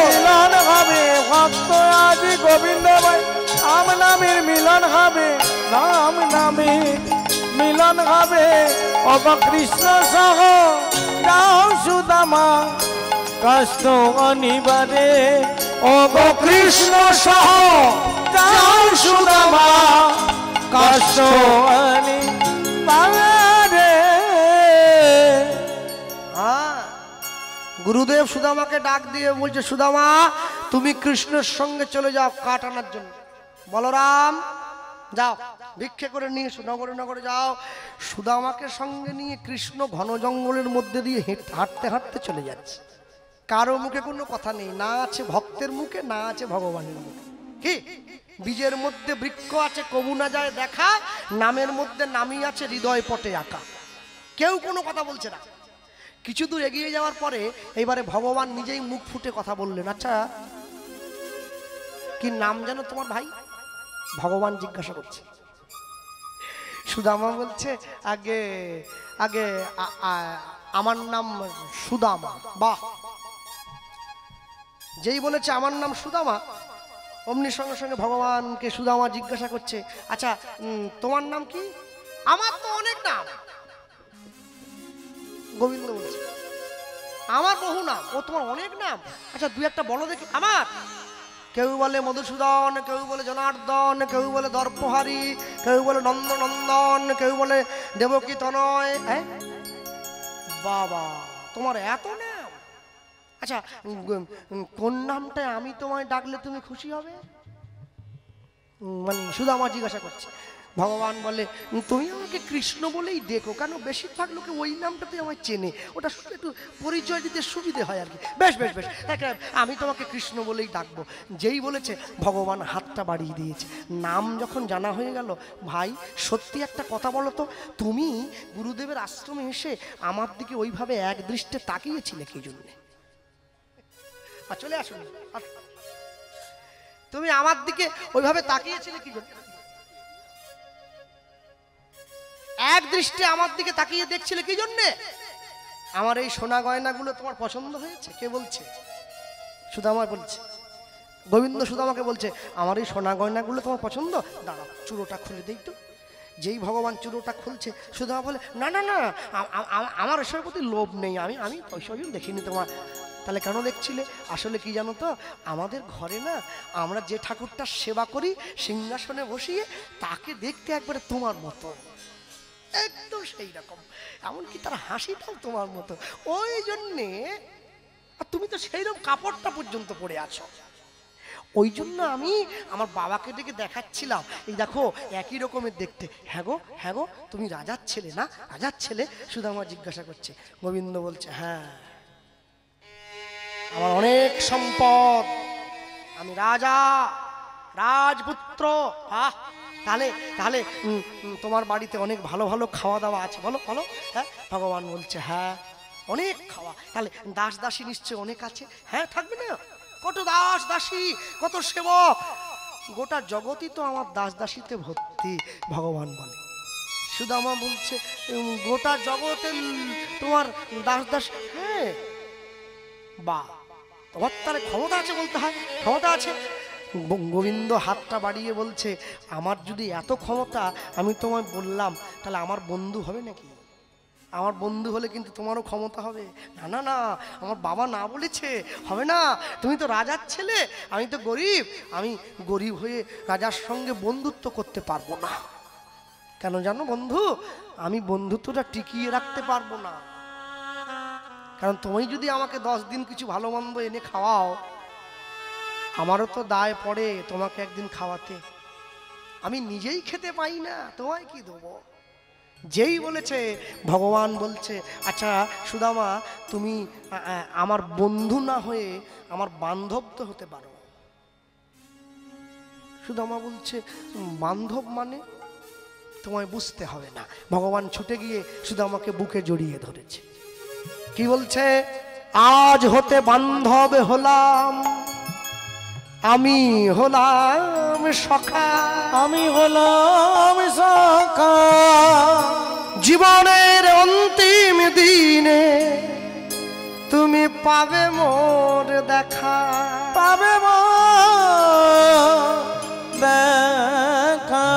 মিলন হবে, ভক্ত আজ গোবিন্দ ভাই। নাম নামের মিলন হবে, নাম নামে মিলন হবে। অব কৃষ্ণ সহ যাও সুদামা কষ্ট অনিবারে। অব কৃষ্ণ সহ যাও সুদামা কষ্ট অনিবারে। হ্যাঁ, গুরুদেব সুদামাকে ডাক দিয়ে বলছে, সুদামা তুমি কৃষ্ণের সঙ্গে চলে যাও কাঠ আনার জন্য। বলরাম যাও ভিক্ষে করে নিয়ে নগরে নগরে যাও। সুদামাকে সঙ্গে নিয়ে কৃষ্ণ ঘন জঙ্গলের মধ্যে দিয়ে হাঁটতে হাঁটতে চলে যাচ্ছে। কারো মুখে কোনো কথা নেই, না আছে ভক্তের মুখে, না আছে ভগবানের মুখে। কি বীজের মধ্যে বৃক্ষ আছে, কবু না যায় দেখা, নামের মধ্যে নামই আছে হৃদয় পটে আঁকা। কেউ কোনো কথা বলছে না। কিছু দূর এগিয়ে যাওয়ার পরে এবারে ভগবান নিজেই মুখ ফুটে কথা বললেন। আচ্ছা, কি নাম জানো তোমার ভাই? ভগবান জিজ্ঞাসা করছে। সুদামা বলছে, আগে আগে আমার নাম সুদামা। বাহ! যেই বলেছে আমার নাম সুদামা, অমনি সঙ্গে সঙ্গে ভগবানকে সুদামা জিজ্ঞাসা করছে, আচ্ছা তোমার নাম কি? আমার তো অনেক নাম। গোবিন্দ বলছে, আমার বহু নাম। ও তোমার অনেক নাম? আচ্ছা দু একটা বলো দেখি। কেউ বলে মধুসূদন, কেউ বলে জনার্দন, কেউ বলে দর্পহারি, কেউ বলে নন্দনন্দন, কেউ বলে দেবকী তনয়। বাবা, তোমার এত নাম? আচ্ছা, কোন নামটায় আমি তোমায় ডাকলে তুমি খুশি হবে? মানে শুধু আমার জিজ্ঞাসা করছে। ভগবান বলে তুমি আমাকে কৃষ্ণ বলেই দেখো, কেন বেশিরভাগ লোকে ওই নামটাতে আমায় চেনে, ওটা একটু পরিচয় দিতে সুবিধে হয় আর কি। বেশ বেশ বেশ, আমি তোমাকে কৃষ্ণ বলেই ডাকবো। যেই বলেছে ভগবান হাতটা বাড়িয়ে দিয়েছে। নাম যখন জানা হয়ে গেল, ভাই সত্যি একটা কথা বলো তো, তুমি গুরুদেবের আশ্রমে এসে আমার দিকে ওইভাবে এক দৃষ্টে তাকিয়েছিলে কি জন্যে? আর চলে আসুন, তুমি আমার দিকে ওইভাবে তাকিয়েছিলে কি জন্য? এক দৃষ্টি আমার দিকে তাকিয়ে দেখছিলে কি জন্যে? আমার এই সোনা গয়নাগুলো তোমার পছন্দ হয়েছে? কে বলছে? সুদামা বলছে, গোবিন্দ সুদামাকে বলছে আমার এই সোনা গয়নাগুলো তোমার পছন্দ? দাঁড়াও, চূড়োটা খুলে দেই তো। যেই ভগবান চূড়োটা খুলছে, সুদামা বলে না না না, আমার এসবের প্রতি লোভ নেই, আমি ওইসব দেখিনি তোমার। তাহলে কেন দেখছিলে? আসলে কি জানো তো, আমাদের ঘরে না আমরা যে ঠাকুরটার সেবা করি সিংহাসনে বসিয়ে, তাকে দেখতে একবারে তোমার মতো, একদম সেই রকম, এমনকি তার হাসিটাও তোমার মতো। ওই জন্যে, তুমি তো সেই রকম কাপড়টা পর্যন্ত পরে আছো, ওই জন্য আমি আমার বাবাকে ডেকে দেখাচ্ছিলাম, এই দেখো একই রকমের দেখতে। হ্যাঁ গো, তুমি রাজার ছেলে না? রাজার ছেলে? সুদামা জিজ্ঞাসা করছে। গোবিন্দ বলছে হ্যাঁ, আমার অনেক সম্পদ, আমি রাজা, রাজপুত্র। তাহলে তাহলে তোমার বাড়িতে অনেক ভালো ভালো খাওয়া দাওয়া আছে, বলো বলো। হ্যাঁ, ভগবান বলছে হ্যাঁ অনেক খাওয়া। তাহলে দাস দাসী নিশ্চয় অনেক আছে? হ্যাঁ, থাকবে না? কত দাস দাসী, কত সেবক, গোটা জগতই তো আমার দাস দাসীতে ভর্তি। ভগবান বলে, সুদামা বলছে গোটা জগতে তোমার দাস দাস? হ্যাঁ। বা, তোমার তাহলে ক্ষমতা আছে বলতে হয়, ক্ষমতা আছে। গোবিন্দ হাতটা বাড়িয়ে বলছে আমার যদি এত ক্ষমতা, আমি তোমায় বললাম, তাহলে আমার বন্ধু হবে নাকি? আমার বন্ধু হলে কিন্তু তোমারও ক্ষমতা হবে। না না না, আমার বাবা না বলেছে, হবে না। তুমি তো রাজার ছেলে, আমি তো গরিব, আমি গরিব হয়ে রাজার সঙ্গে বন্ধুত্ব করতে পারবো না। কেন জানো বন্ধু? আমি বন্ধুত্বটা টিকিয়ে রাখতে পারবো না। কারণ তুমি যদি আমাকে 10 দিন কিছু ভালো মন্দ এনে খাওয়াও, আমারও তো দায় পড়ে তোমাকে একদিন খাওয়াতে। আমি নিজেই খেতে পাই না, তোমায় কি দেবো? যেই বলেছে, ভগবান বলছে আচ্ছা সুদামা, তুমি আমার বন্ধু না হয়ে আমার বান্ধব তো হতে পারো। সুদামা বলছে বান্ধব মানে? তোমায় বুঝতে হবে না। ভগবান ছুটে গিয়ে সুদামাকে বুকে জড়িয়ে ধরেছে। কি বলছে? আজ হতে বান্ধব হলাম, আমি হলাম সখা, আমি হলাম সখা, জীবনের অন্তিম দিনে তুমি পাবে মোর দেখা, পাবে মোর দেখা।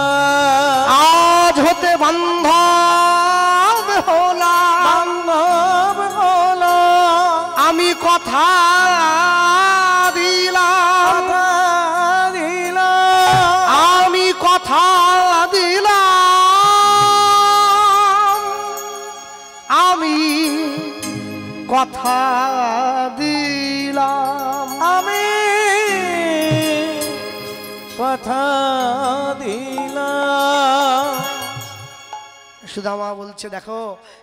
আজ হতে বান্ধব হলাম, বান্ধব হলাম, আমি কথা দিলাম, আমি কথা দিলাম, আমি কথা দিলাম, আমি কথা দিলাম। সুদামা বলছে দেখো,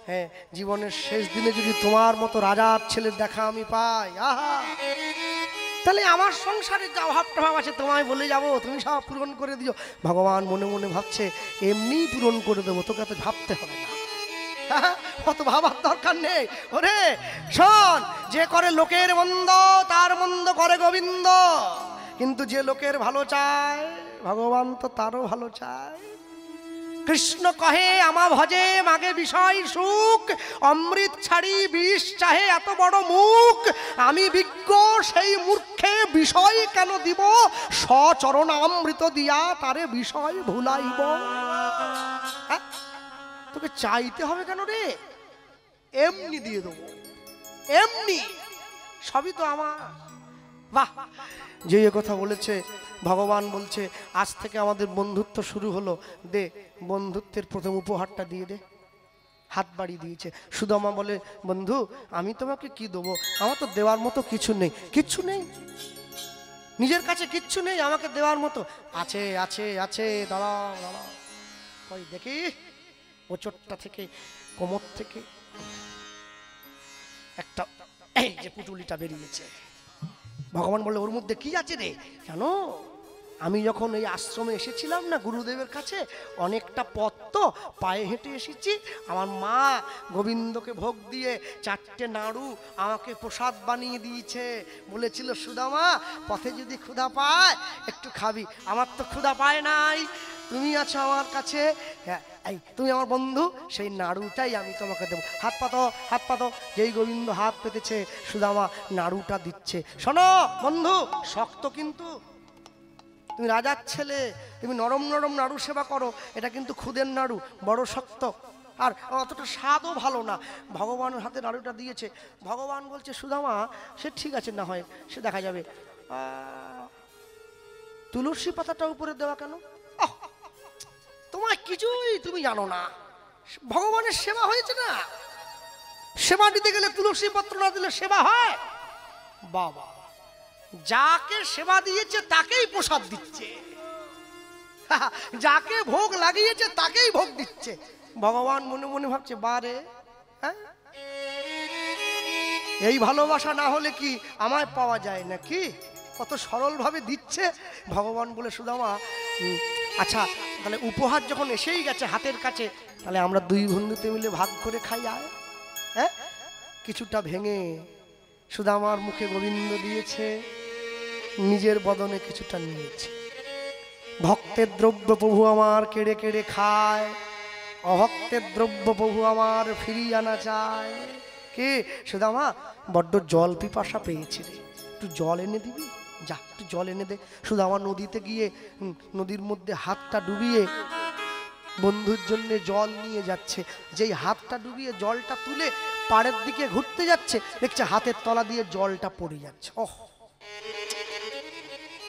হ্যাঁ, জীবনের শেষ দিনে যদি তোমার মতো রাজার ছেলের দেখা আমি পাই, আহা, তাহলে আমার সংসারে যা অভাব টভাব আছে তোমায় বলে যাব, তুমি সব পূরণ করে দিও। ভগবান মনে মনে ভাবছে এমনিই পূরণ করে দেবো, তোকে এত ভাবতে হবে না, অত ভাবার দরকার নেই। ওরে শোন, যে করে লোকের মন্দ তার মন্দ করে গোবিন্দ, কিন্তু যে লোকের ভালো চায় ভগবান তো তারও ভালো চায়। কৃষ্ণ কহে আমা ভজে মাগে বিষয় সুখ, অমৃত ছাড়ি বিষ চাহে এত বড় মুখ, আমি বিজ্ঞ সেই মূর্খে বিষয় কেন দিব, সচরণ অমৃত দিয়া তারে বিষয় ভুলাইব। তোকে চাইতে হবে কেন রে? এমনি দিয়ে দেবো, এমনি, সবই তো আমার। বাহ, যে এ কথা বলেছে ভগবান বলছে আজ থেকে আমাদের বন্ধুত্ব শুরু হলো, দে বন্ধুত্বের প্রথম উপহারটা দিয়ে দে। হাত বাড়িয়ে দিয়েছে। সুদামা বলে বন্ধু আমি তোমাকে কি দেবো, আমার তো দেওয়ার মতো কিছু নেই। কিচ্ছু নেই? নিজের কাছে কিচ্ছু নেই আমাকে দেওয়ার মতো? আছে আছে আছে, দাঁড়া দাঁড়া, ওই দেখি ওচরটা থেকে, কোমর থেকে একটা এই যে পুটুলিটা বেরিয়েছে। ভগবান বলে ওর মধ্যে কি আছে রে? কেন, আমি যখন এই আশ্রমে এসেছিলাম না গুরুদেবের কাছে, অনেকটা পথ তো পায়ে হেঁটে এসেছি, আমার মা গোবিন্দকে ভোগ দিয়ে 4টে নাড়ু আমাকে প্রসাদ বানিয়ে দিয়েছে। বলেছিল সুদামা পথে যদি ক্ষুধা পায় একটু খাবি। আমার তো ক্ষুধা পায় নাই, তুমি আছো আমার কাছে, হ্যাঁ এই তুমি আমার বন্ধু, সেই নাড়ুটাই আমি তোমাকে দেবো। হাত পাতো, হাত পাতো। যেই গোবিন্দ হাত পেতেছে সুদামা নাড়ুটা দিচ্ছে। শোনো বন্ধু, শক্ত কিন্তু, তুমি রাজার ছেলে, তুমি নরম নরম নাড়ু সেবা করো, এটা কিন্তু খুদের নাড়ু, বড় শক্ত, আর অতটা স্বাদও ভালো না। ভগবানের হাতে নাড়ুটা দিয়েছে। ভগবান বলছে সুদামা সে ঠিক আছে, না হয় সে দেখা যাবে, তুলসী পাতাটা উপরে দেওয়া কেন? তোমার কিছুই তুমি জানো না, ভগবানের সেবা হয়েছে না, সেবা দিতে গেলে তুলসী পত্র না দিলে সেবা হয়? বাবা, যাকে সেবা দিয়েছে তাকেই প্রসাদ দিচ্ছে, যাকে ভোগ লাগিয়েছে তাকেই ভোগ দিচ্ছে। ভগবান মনে মনে ভাবছে বারে, হ্যাঁ এই ভালোবাসা না হলে কি আমায় পাওয়া যায় নাকি? কত সরল ভাবে দিচ্ছে। ভগবান বলে সুদামা আচ্ছা তাহলে উপহার যখন এসেই গেছে হাতের কাছে, তাহলে আমরা দুই বন্ধুতে মিলে ভাগ করে খাই। আয়, হ্যাঁ কিছুটা ভেঙে সুদামার মুখে গোবিন্দ দিয়েছে, নিজের বদনে কিছুটা নিয়েছে। ভক্তের দ্রব্য প্রভু আমার কেড়ে কেড়ে খায়, অভক্তের দ্রব্য প্রভু আমার ফিরিয়ে আনা চায়। কে? সুদামা বড্ড জল পিপাসা পেয়েছে রে, একটু জল এনে দিবি? যা একটু জল এনে দে। সুদামা নদীতে গিয়ে নদীর মধ্যে হাতটা ডুবিয়ে বন্ধুর জন্য জল নিয়ে যাচ্ছে। যেই হাতটা ডুবিয়ে জলটা তুলে পাড়ের দিকে ঘুরতে যাচ্ছে, দেখছে হাতের তলা দিয়ে জলটা পড়ে যাচ্ছে। ওহ,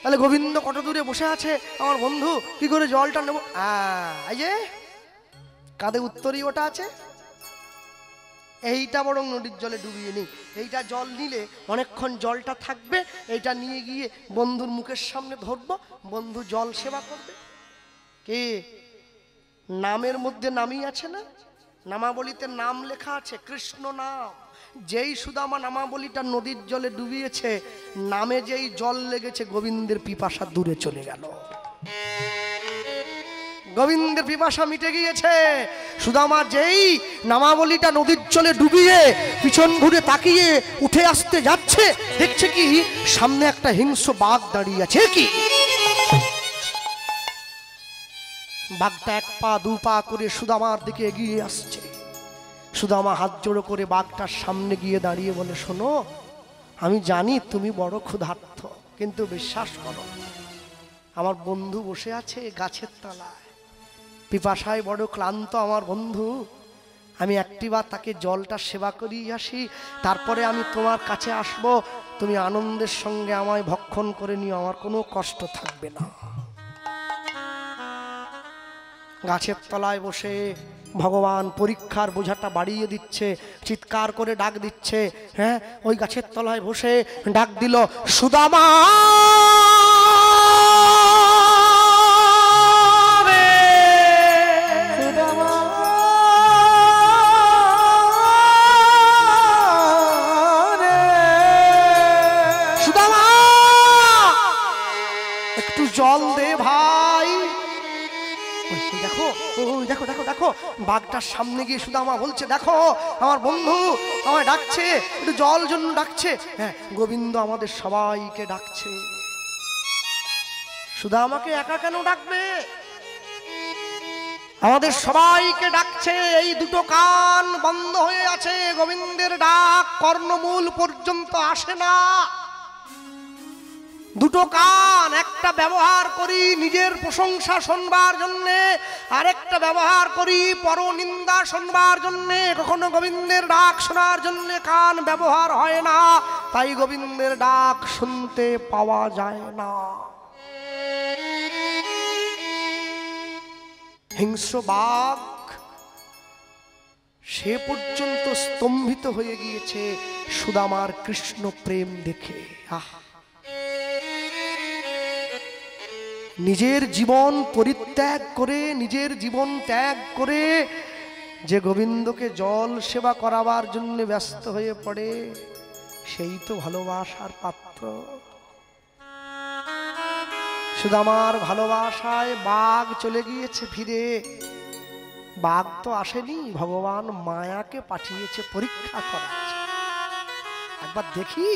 তাহলে গোবিন্দ কত দূরে বসে আছে, আমার বন্ধু কি করে জলটা নেব? এই যে কাঁধে উত্তরই ওটা আছে, এইটা বরং নদীর জলে ডুবিয়ে নিই। এইটা জল নিলে অনেকক্ষণ জলটা থাকবে, এইটা নিয়ে গিয়ে বন্ধুর মুখের সামনে ধরবো, বন্ধু জল সেবা করবে। কে? নামের মধ্যে নামই আছে না, নামাবলিতে নাম লেখা আছে, কৃষ্ণ নাম। যেই সুদামা নামাবলিটা নদীর জলে ডুবিয়েছে, নামে যেই জল লেগেছে, গোবিন্দের পিপাসা দূরে চলে গেল, গোবিন্দের পিপাসা মিটে গিয়েছে। সুদামা যেই নামাবলিটা নদীর জলে ডুবিয়ে পিছন ঘুরে তাকিয়ে উঠে আসতে যাচ্ছে, দেখছে কি সামনে একটা হিংস্র বাঘ দাঁড়িয়ে আছে। কি বাঘটা 1 পা 2 পা করে সুদামার দিকে এগিয়ে আসছে। সুদামা হাত জোড়ো করে বাঘটার সামনে গিয়ে দাঁড়িয়ে বলে শোনো, আমি জানি তুমি বড় ক্ষুধার্ত, কিন্তু বিশ্বাস করো আমার বন্ধু বসে আছে গাছের তলায়, পিপাসায় বড় ক্লান্ত আমার বন্ধু, আমি একটিবার তাকে জলটা সেবা করিয়ে আসি, তারপরে আমি তোমার কাছে আসব, তুমি আনন্দের সঙ্গে আমায় ভক্ষণ করে নিও, আমার কোনো কষ্ট থাকবে না। গাছের তলায় বসে ভগবান পরীক্ষার বোঝাটা বাড়িয়ে দিচ্ছে, চিৎকার করে ডাক দিচ্ছে। হ্যাঁ, ওই গাছের তলায় বসে ডাক দিল সুদামা জল দে ভাই। দেখো দেখো দেখো দেখো, বাঘটার সামনে গিয়ে সুদামা বলছে দেখো আমার বন্ধু আমায় ডাকছে, একটু জল জন্য ডাকছে। হ্যাঁ, গোবিন্দ আমাদের সবাইকে ডাকছে। সুদামাকে একা কেন ডাকবে? আমাদের সবাইকে ডাকছে। এই দুটো কান বন্ধ হয়ে আছে, গোবিন্দের ডাক কর্ণমূল পর্যন্ত আসে না। দুটো কান, একটা ব্যবহার করি নিজের প্রশংসা শুনবার জন্যে, আরেকটা ব্যবহার করি পরনিন্দা শুনবার জন্যে। কখনো গোবিন্দের ডাক শোনার জন্যে কান ব্যবহার হয় না। তাই গোবিন্দের ডাক শুনতে পাওয়া যায় না। হিংস্র বাঘ সে পর্যন্ত স্তম্ভিত হয়ে গিয়েছে সুদামার কৃষ্ণ প্রেম দেখে। নিজের জীবন পরিত্যাগ করে, নিজের জীবন ত্যাগ করে যে গোবিন্দকে জল সেবা করাবার জন্য ব্যস্ত হয়ে পড়ে, সেই তো ভালোবাসার পাত্র। সুদামার ভালোবাসায় বাঘ চলে গিয়েছে ফিরে। বাঘ তো আসেনি, ভগবান মায়াকে পাঠিয়েছে পরীক্ষা করার। একবার দেখি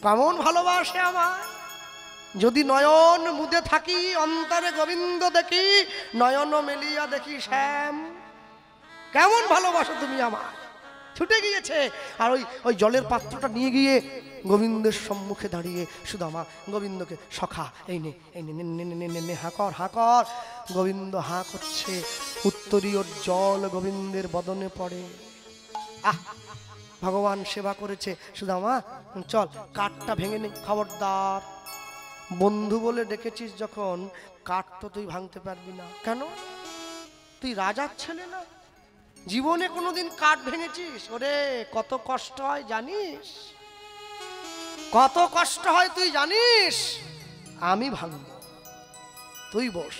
কেমন ভালোবাসে আমার। যদি নয়ন মুদে থাকি, অন্তরে গোবিন্দ দেখি, নয়ন মেলিয়া দেখি শ্যাম। কেমন ভালোবাসো তুমি আমার। ছুটে গিয়েছে আর ওই জলের পাত্রটা নিয়ে গিয়ে গোবিন্দের সম্মুখে দাঁড়িয়ে সুদামা গোবিন্দকে সখা এই নে এই নে হাঁকর হাঁকর। গোবিন্দ হাঁ করছে, উত্তরীয় জল গোবিন্দের বদনে পড়ে। ভগবান সেবা করেছে। সুদামা চল কাঠটা ভেঙে নে। খবরদার, বন্ধু বলে ডেকেছিস যখন, কাঠ তো তুই ভাঙতে পারবি না। কেন? তুই রাজার ছেলে না? জীবনে কোনোদিন কাঠ ভেঙেছিস? ওরে কত কষ্ট হয় জানিস? কত কষ্ট হয় তুই জানিস? আমি ভাঙব, তুই বস।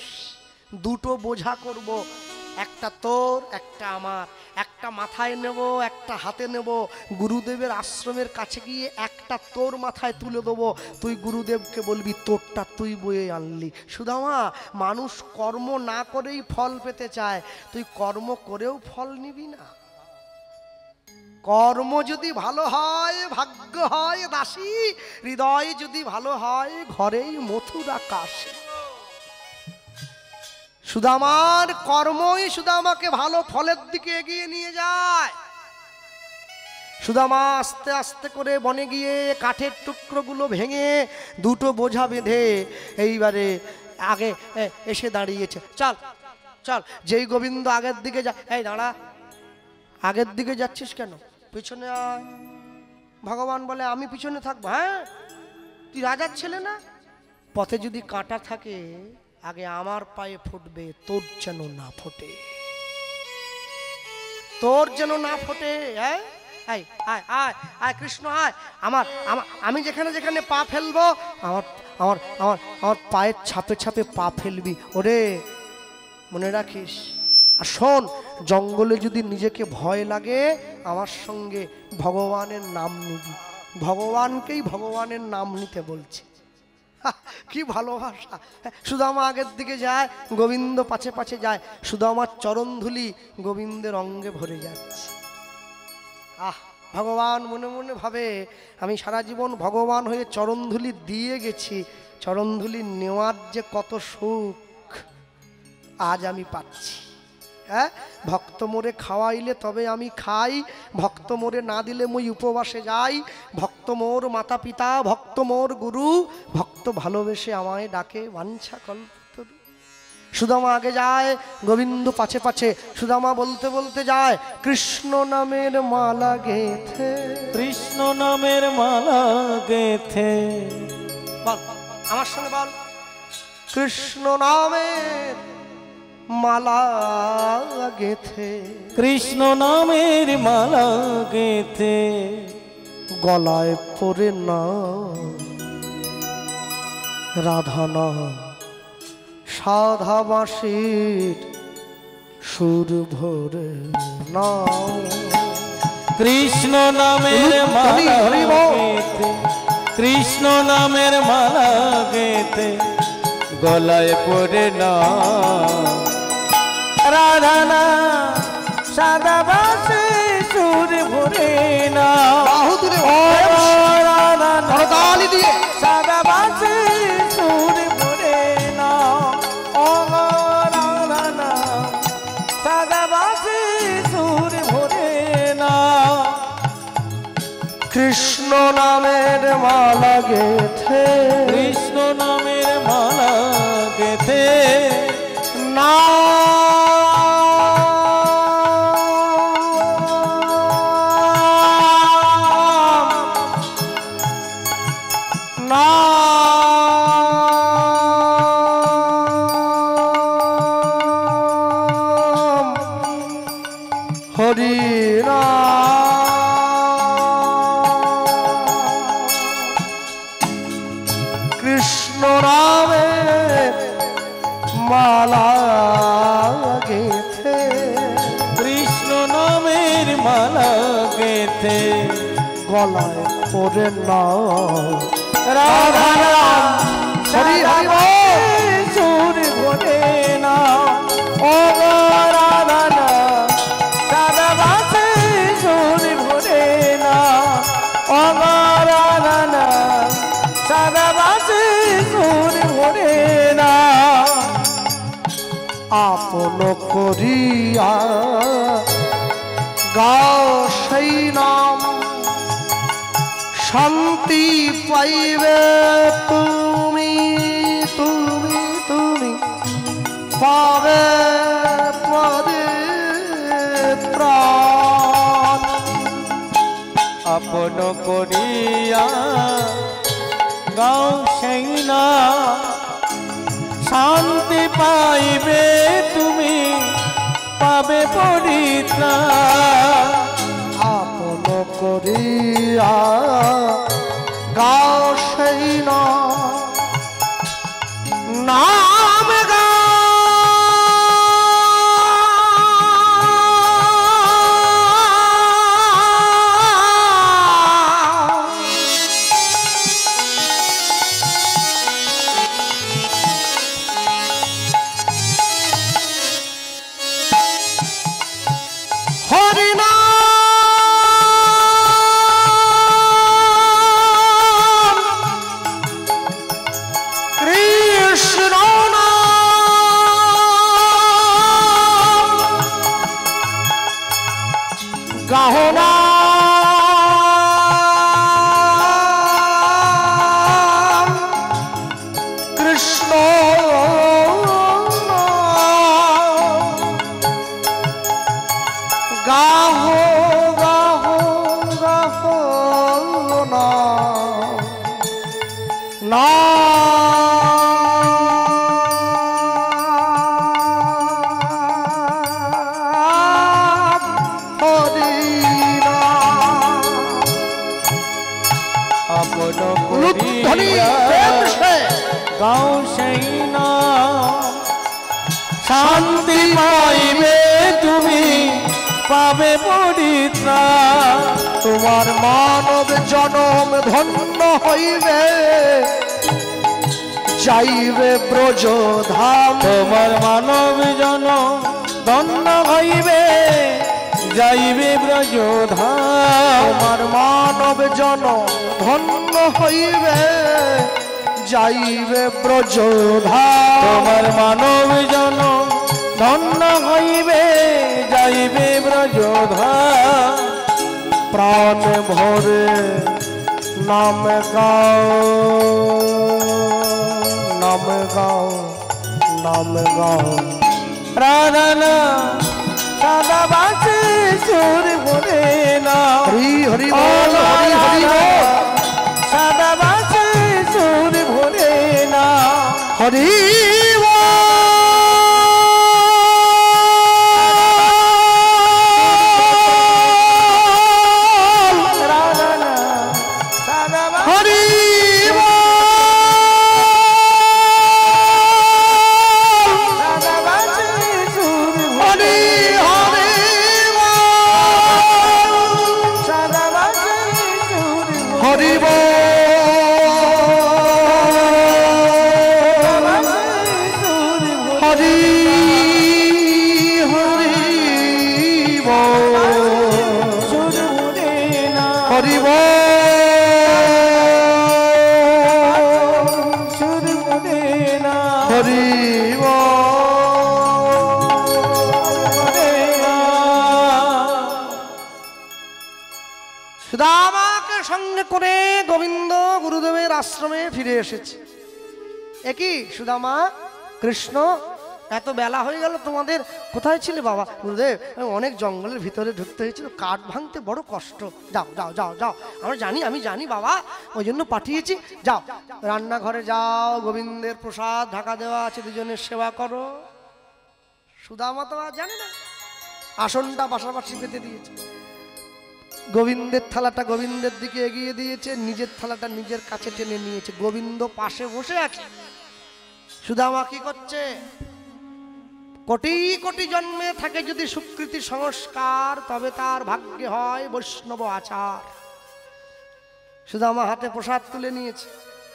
দুটো বোঝা করব, একটা তোর একটা আমার। একটা মাথায় নেব, একটা হাতে নেব। গুরুদেবের আশ্রমের কাছে গিয়ে একটা তোর মাথায় তুলে দেবো। তুই গুরুদেবকে বলবি তোরটা তুই বয়ে আনলি। সুদামা, মানুষ কর্ম না করেই ফল পেতে চায়, তুই কর্ম করেও ফল নিবি না। কর্ম যদি ভালো হয় ভাগ্য হয় দাসী, হৃদয় যদি ভালো হয় ঘরেই মথুরা কাশী। সুদামার কর্মই সুদামাকে ভালো ফলের দিকে এগিয়ে নিয়ে যায়। সুদামা আস্তে আস্তে করে বনে গিয়ে কাঠের টুকরোগুলো ভেঙে দুটো বোঝা বেঁধে এইবারে আগে এসে দাঁড়িয়েছে। চল চল। যেই গোবিন্দ আগের দিকে যা, এই দাঁড়া, আগের দিকে যাচ্ছিস কেন? পিছনে আয়। ভগবান বলে আমি পিছনে থাকবো? হ্যাঁ, তুই রাজার ছেলে না? পথে যদি কাঁটা থাকে আগে আমার পায়ে ফুটবে, তোর যেন না ফোটে, তোর যেন না ফোটে। হ্যাঁ, আয় আয় আয় আয় কৃষ্ণ আয়। আমি যেখানে যেখানে পা ফেলবো আমার আমার আমার আমার পায়ের ছাপে ছাপে পা ফেলবি। ওরে মনে রাখিস। আর শোন, জঙ্গলে যদি নিজেকে ভয় লাগে আমার সঙ্গে ভগবানের নাম নিবি। ভগবানকেই ভগবানের নাম নিতে বলছে। কি ভালোবাসা। সুদামা আগের দিকে যায়, গোবিন্দ পাছে পাছে যায়। সুদামার চরণধুলি গোবিন্দের অঙ্গে ভরে যাচ্ছে। ভগবান মনে মনে ভাবে আমি সারা জীবন ভগবান হয়ে চরণধুলি দিয়ে গেছি, চরণধুলি নেওয়ার যে কত সুখ আজ আমি পাচ্ছি। হ্যাঁ, ভক্ত মোরে খাওয়াইলে তবে আমি খাই, ভক্ত মোরে না দিলে মই উপবাসে যাই। ভক্ত মোর মাতা পিতা, ভক্ত মোর গুরু, ভক্ত ভালোবেসে আমায় ডাকে বাঞ্ছা কল্পতরু। সুদামা আগে যায়, গোবিন্দ পাছে পাছে। সুদামা বলতে বলতে যায় কৃষ্ণ নামের মালা গেথে, কৃষ্ণ নামের মালা গেথে। বল আমার সঙ্গে বল, কৃষ্ণ নামের মালা গেথে, কৃষ্ণ নামের মালা গেথে। গলায় পরে না রাধা নাম, সাধা বাঁশির সুর ভরে না। কৃষ্ণ নামের মালা গেথে, কৃষ্ণ নামের মালা গেথে। গলায় পরে না রাধা না, সাদা বাঁশি সুর ভরে না। রাধা না, দিয়ে সাদা বাঁশি সুর ভরে না। ও রাধা না, সাদা বাঁশি সুর ভরে না। কৃষ্ণ নামের মালা গেথে, কৃষ্ণ নামের মালা গেথে। না মালা গেথে কৃষ্ণ নামের মালা গেথে গলায় পরে নাও রাধা রাম হরি হরি বল। সুর ভরে না ও রাধা রাম সাদা বাসে সুর ভরে না ও রাধা রাম সাদা বাসে সুর ভরে না আপন করিয়া গাও সেই নাম শান্তি পাইবে তুমি তুমি তুমি পাবে পদে প্রাণ আপন করিয়া গাও সেই না শান্তি পাইবে তুমি পাবে পরিত্রাণ আপন করিয়া গাও সেই নাম গাহনা কৃষ্ণ গাহ গাহ গাহ না গাও সেই না শান্তি পাইবে তুমি পাবে পরিত্রাণ তোমার মানব জনম ধন্য হইবে যাইবে ব্রজধাম তোমার মানব জন ধন্য হইবে যাইবে ব্রজধাম তোমার মানব জনম ধন্য হইবে যাইবে ব্রজধাম তোমার মানব জন ধন্য হইবে যাইবে ব্রজধাম প্রাণ ভরে নাম গাও নাম গাও নাম গাও রাধা সাদা বাসে সুর ভরে না হরি হরি বল হরি হরি বল সাদা বাসে সুর ভরে না হরি সুদামাকে সঙ্গে করে গোবিন্দ গুরুদেবের আশ্রমে ফিরে এসেছে। একই সুদামা কৃষ্ণ এত বেলা হয়ে গেল তোমাদের কোথায় ছিলে বাবা? গুরুদেব অনেক জঙ্গলের ভিতরে ঢুকতে হয়েছিল, কাঠ ভাঙতে বড় কষ্ট। যাও যাও যাও যাও, আমি জানি বাবা, ওই জন্য পাঠিয়েছি। যাও রান্নাঘরে যাও, গোবিন্দের প্রসাদ ঢাকা দেওয়া আছে, দুজনের সেবা করো। সুদামা তো আর জানে না, আসনটা পাশাপাশি পেতে দিয়েছে। গোবিন্দের থালাটা গোবিন্দের দিকে এগিয়ে দিয়েছে, নিজের থালাটা নিজের কাছে টেনে নিয়েছে। গোবিন্দ পাশে বসে আছে। সুদামা কি করছে? কোটি কোটি জন্মে থাকে যদি সুকৃতি সংস্কার, তবে তার ভাগ্যে হয় বৈষ্ণব আচার। সুদামা হাতে প্রসাদ তুলে নিয়েছে।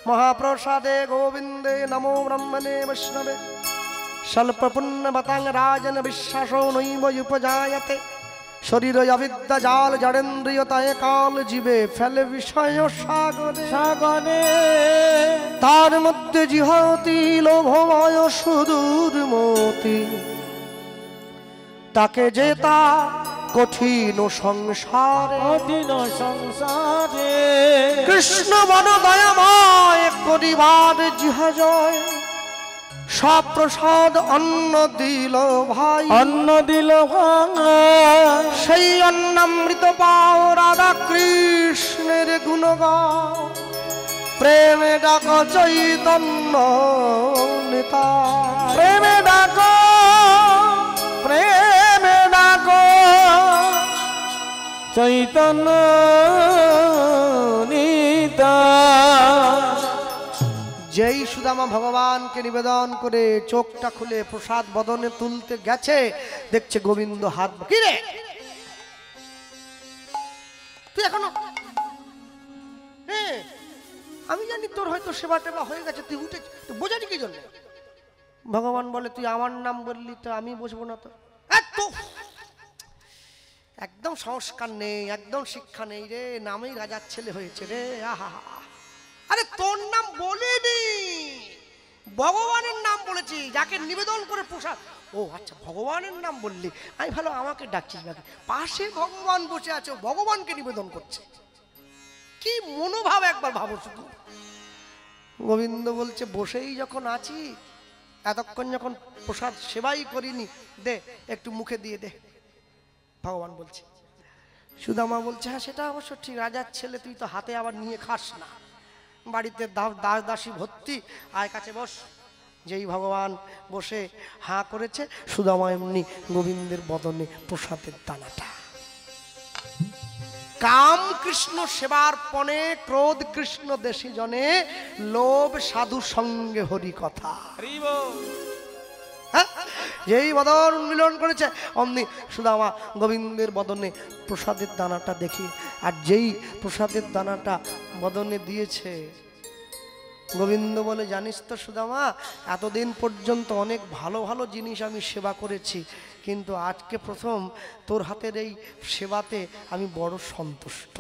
মহাপ্রসাদে গোবিন্দে নমো ব্রহ্মণে বৈষ্ণবে স্বল্প পুণ্য বতাং রাজন বিশ্বাসো নৈব উপজায়তে শরীর অবিদ্যা জাল জড়েন্দ্রিয়তায় কাল জীবে ফেলে বিষয় সাগরে সাগরে তার মধ্যে জিহতি লোভময় সুদূর মতি, তাকে জেতা কঠিন সংসারে কঠিন সংসারে কৃষ্ণ বন দয়াময় করিবার জিহা জয় সব প্রসাদ অন্ন দিল ভাই অন্ন দিল ভাঙা সেই অন্নামৃত পাও রাধা কৃষ্ণের গুণগান প্রেমে ডাক চৈতন্য নেতা প্রেমে ডাকো প্রেমে ডাকো চৈতন্য নিতা। যেই সুদামা ভগবানকে নিবেদন করে চোখটা খুলে প্রসাদ বদনে তুলতে গেছে, দেখছে গোবিন্দ হাত কি রে তুই এখনো, হ্যাঁ আমি জানি তোর হয়তো সেবা টেবা হয়ে গেছে, তুই উঠে তুই বোঝালি কি জন্য? ভগবান বলে তুই আমার নাম বললি তো আমি বসবো না তো। একদম সংস্কার নেই, একদম শিক্ষা নেই রে, নামেই রাজার ছেলে হয়েছে রে। আহা আরে তোর নাম বলিনি, ভগবানের নাম বলেছি, যাকে নিবেদন করে প্রসাদ। ও আচ্ছা ভগবানের নাম বললি, আমি ভালো আমাকে ডাকছিস নাকি? পাশে ভগবান বসে আছে, ভগবানকে নিবেদন করছে, কি মনোভাব একবার ভাবো শুধু। গোবিন্দ বলছে বসেই যখন আছি, এতক্ষণ যখন প্রসাদ সেবাই করিনি, দে একটু মুখে দিয়ে দে। ভগবান বলছে, সুদামা বলছে হ্যাঁ সেটা অবশ্য ঠিক, রাজার ছেলে তুই তো হাতে আবার নিয়ে খাস না, বাড়িতে দাস দাসী ভর্তি, আয় কাছে বস। যেই ভগবান বসে হাঁ করেছে, সুদামা এমনি গোবিন্দের বদনে প্রসাদের দানাটা। কাম কৃষ্ণ সেবার পণে, ক্রোধ কৃষ্ণ দেশি জনে, লোভ সাধু সঙ্গে হরি কথা। যেই বদন মিলন করেছে অমনি সুদামা গোবিন্দের বদনে প্রসাদের দানাটা দেখি, আর যেই প্রসাদের দানাটা বদনে দিয়েছে, গোবিন্দ বলে জানিস তো সুদামা, এতদিন পর্যন্ত অনেক ভালো ভালো জিনিস আমি সেবা করেছি, কিন্তু আজকে প্রথম তোর হাতের এই সেবাতে আমি বড় সন্তুষ্ট।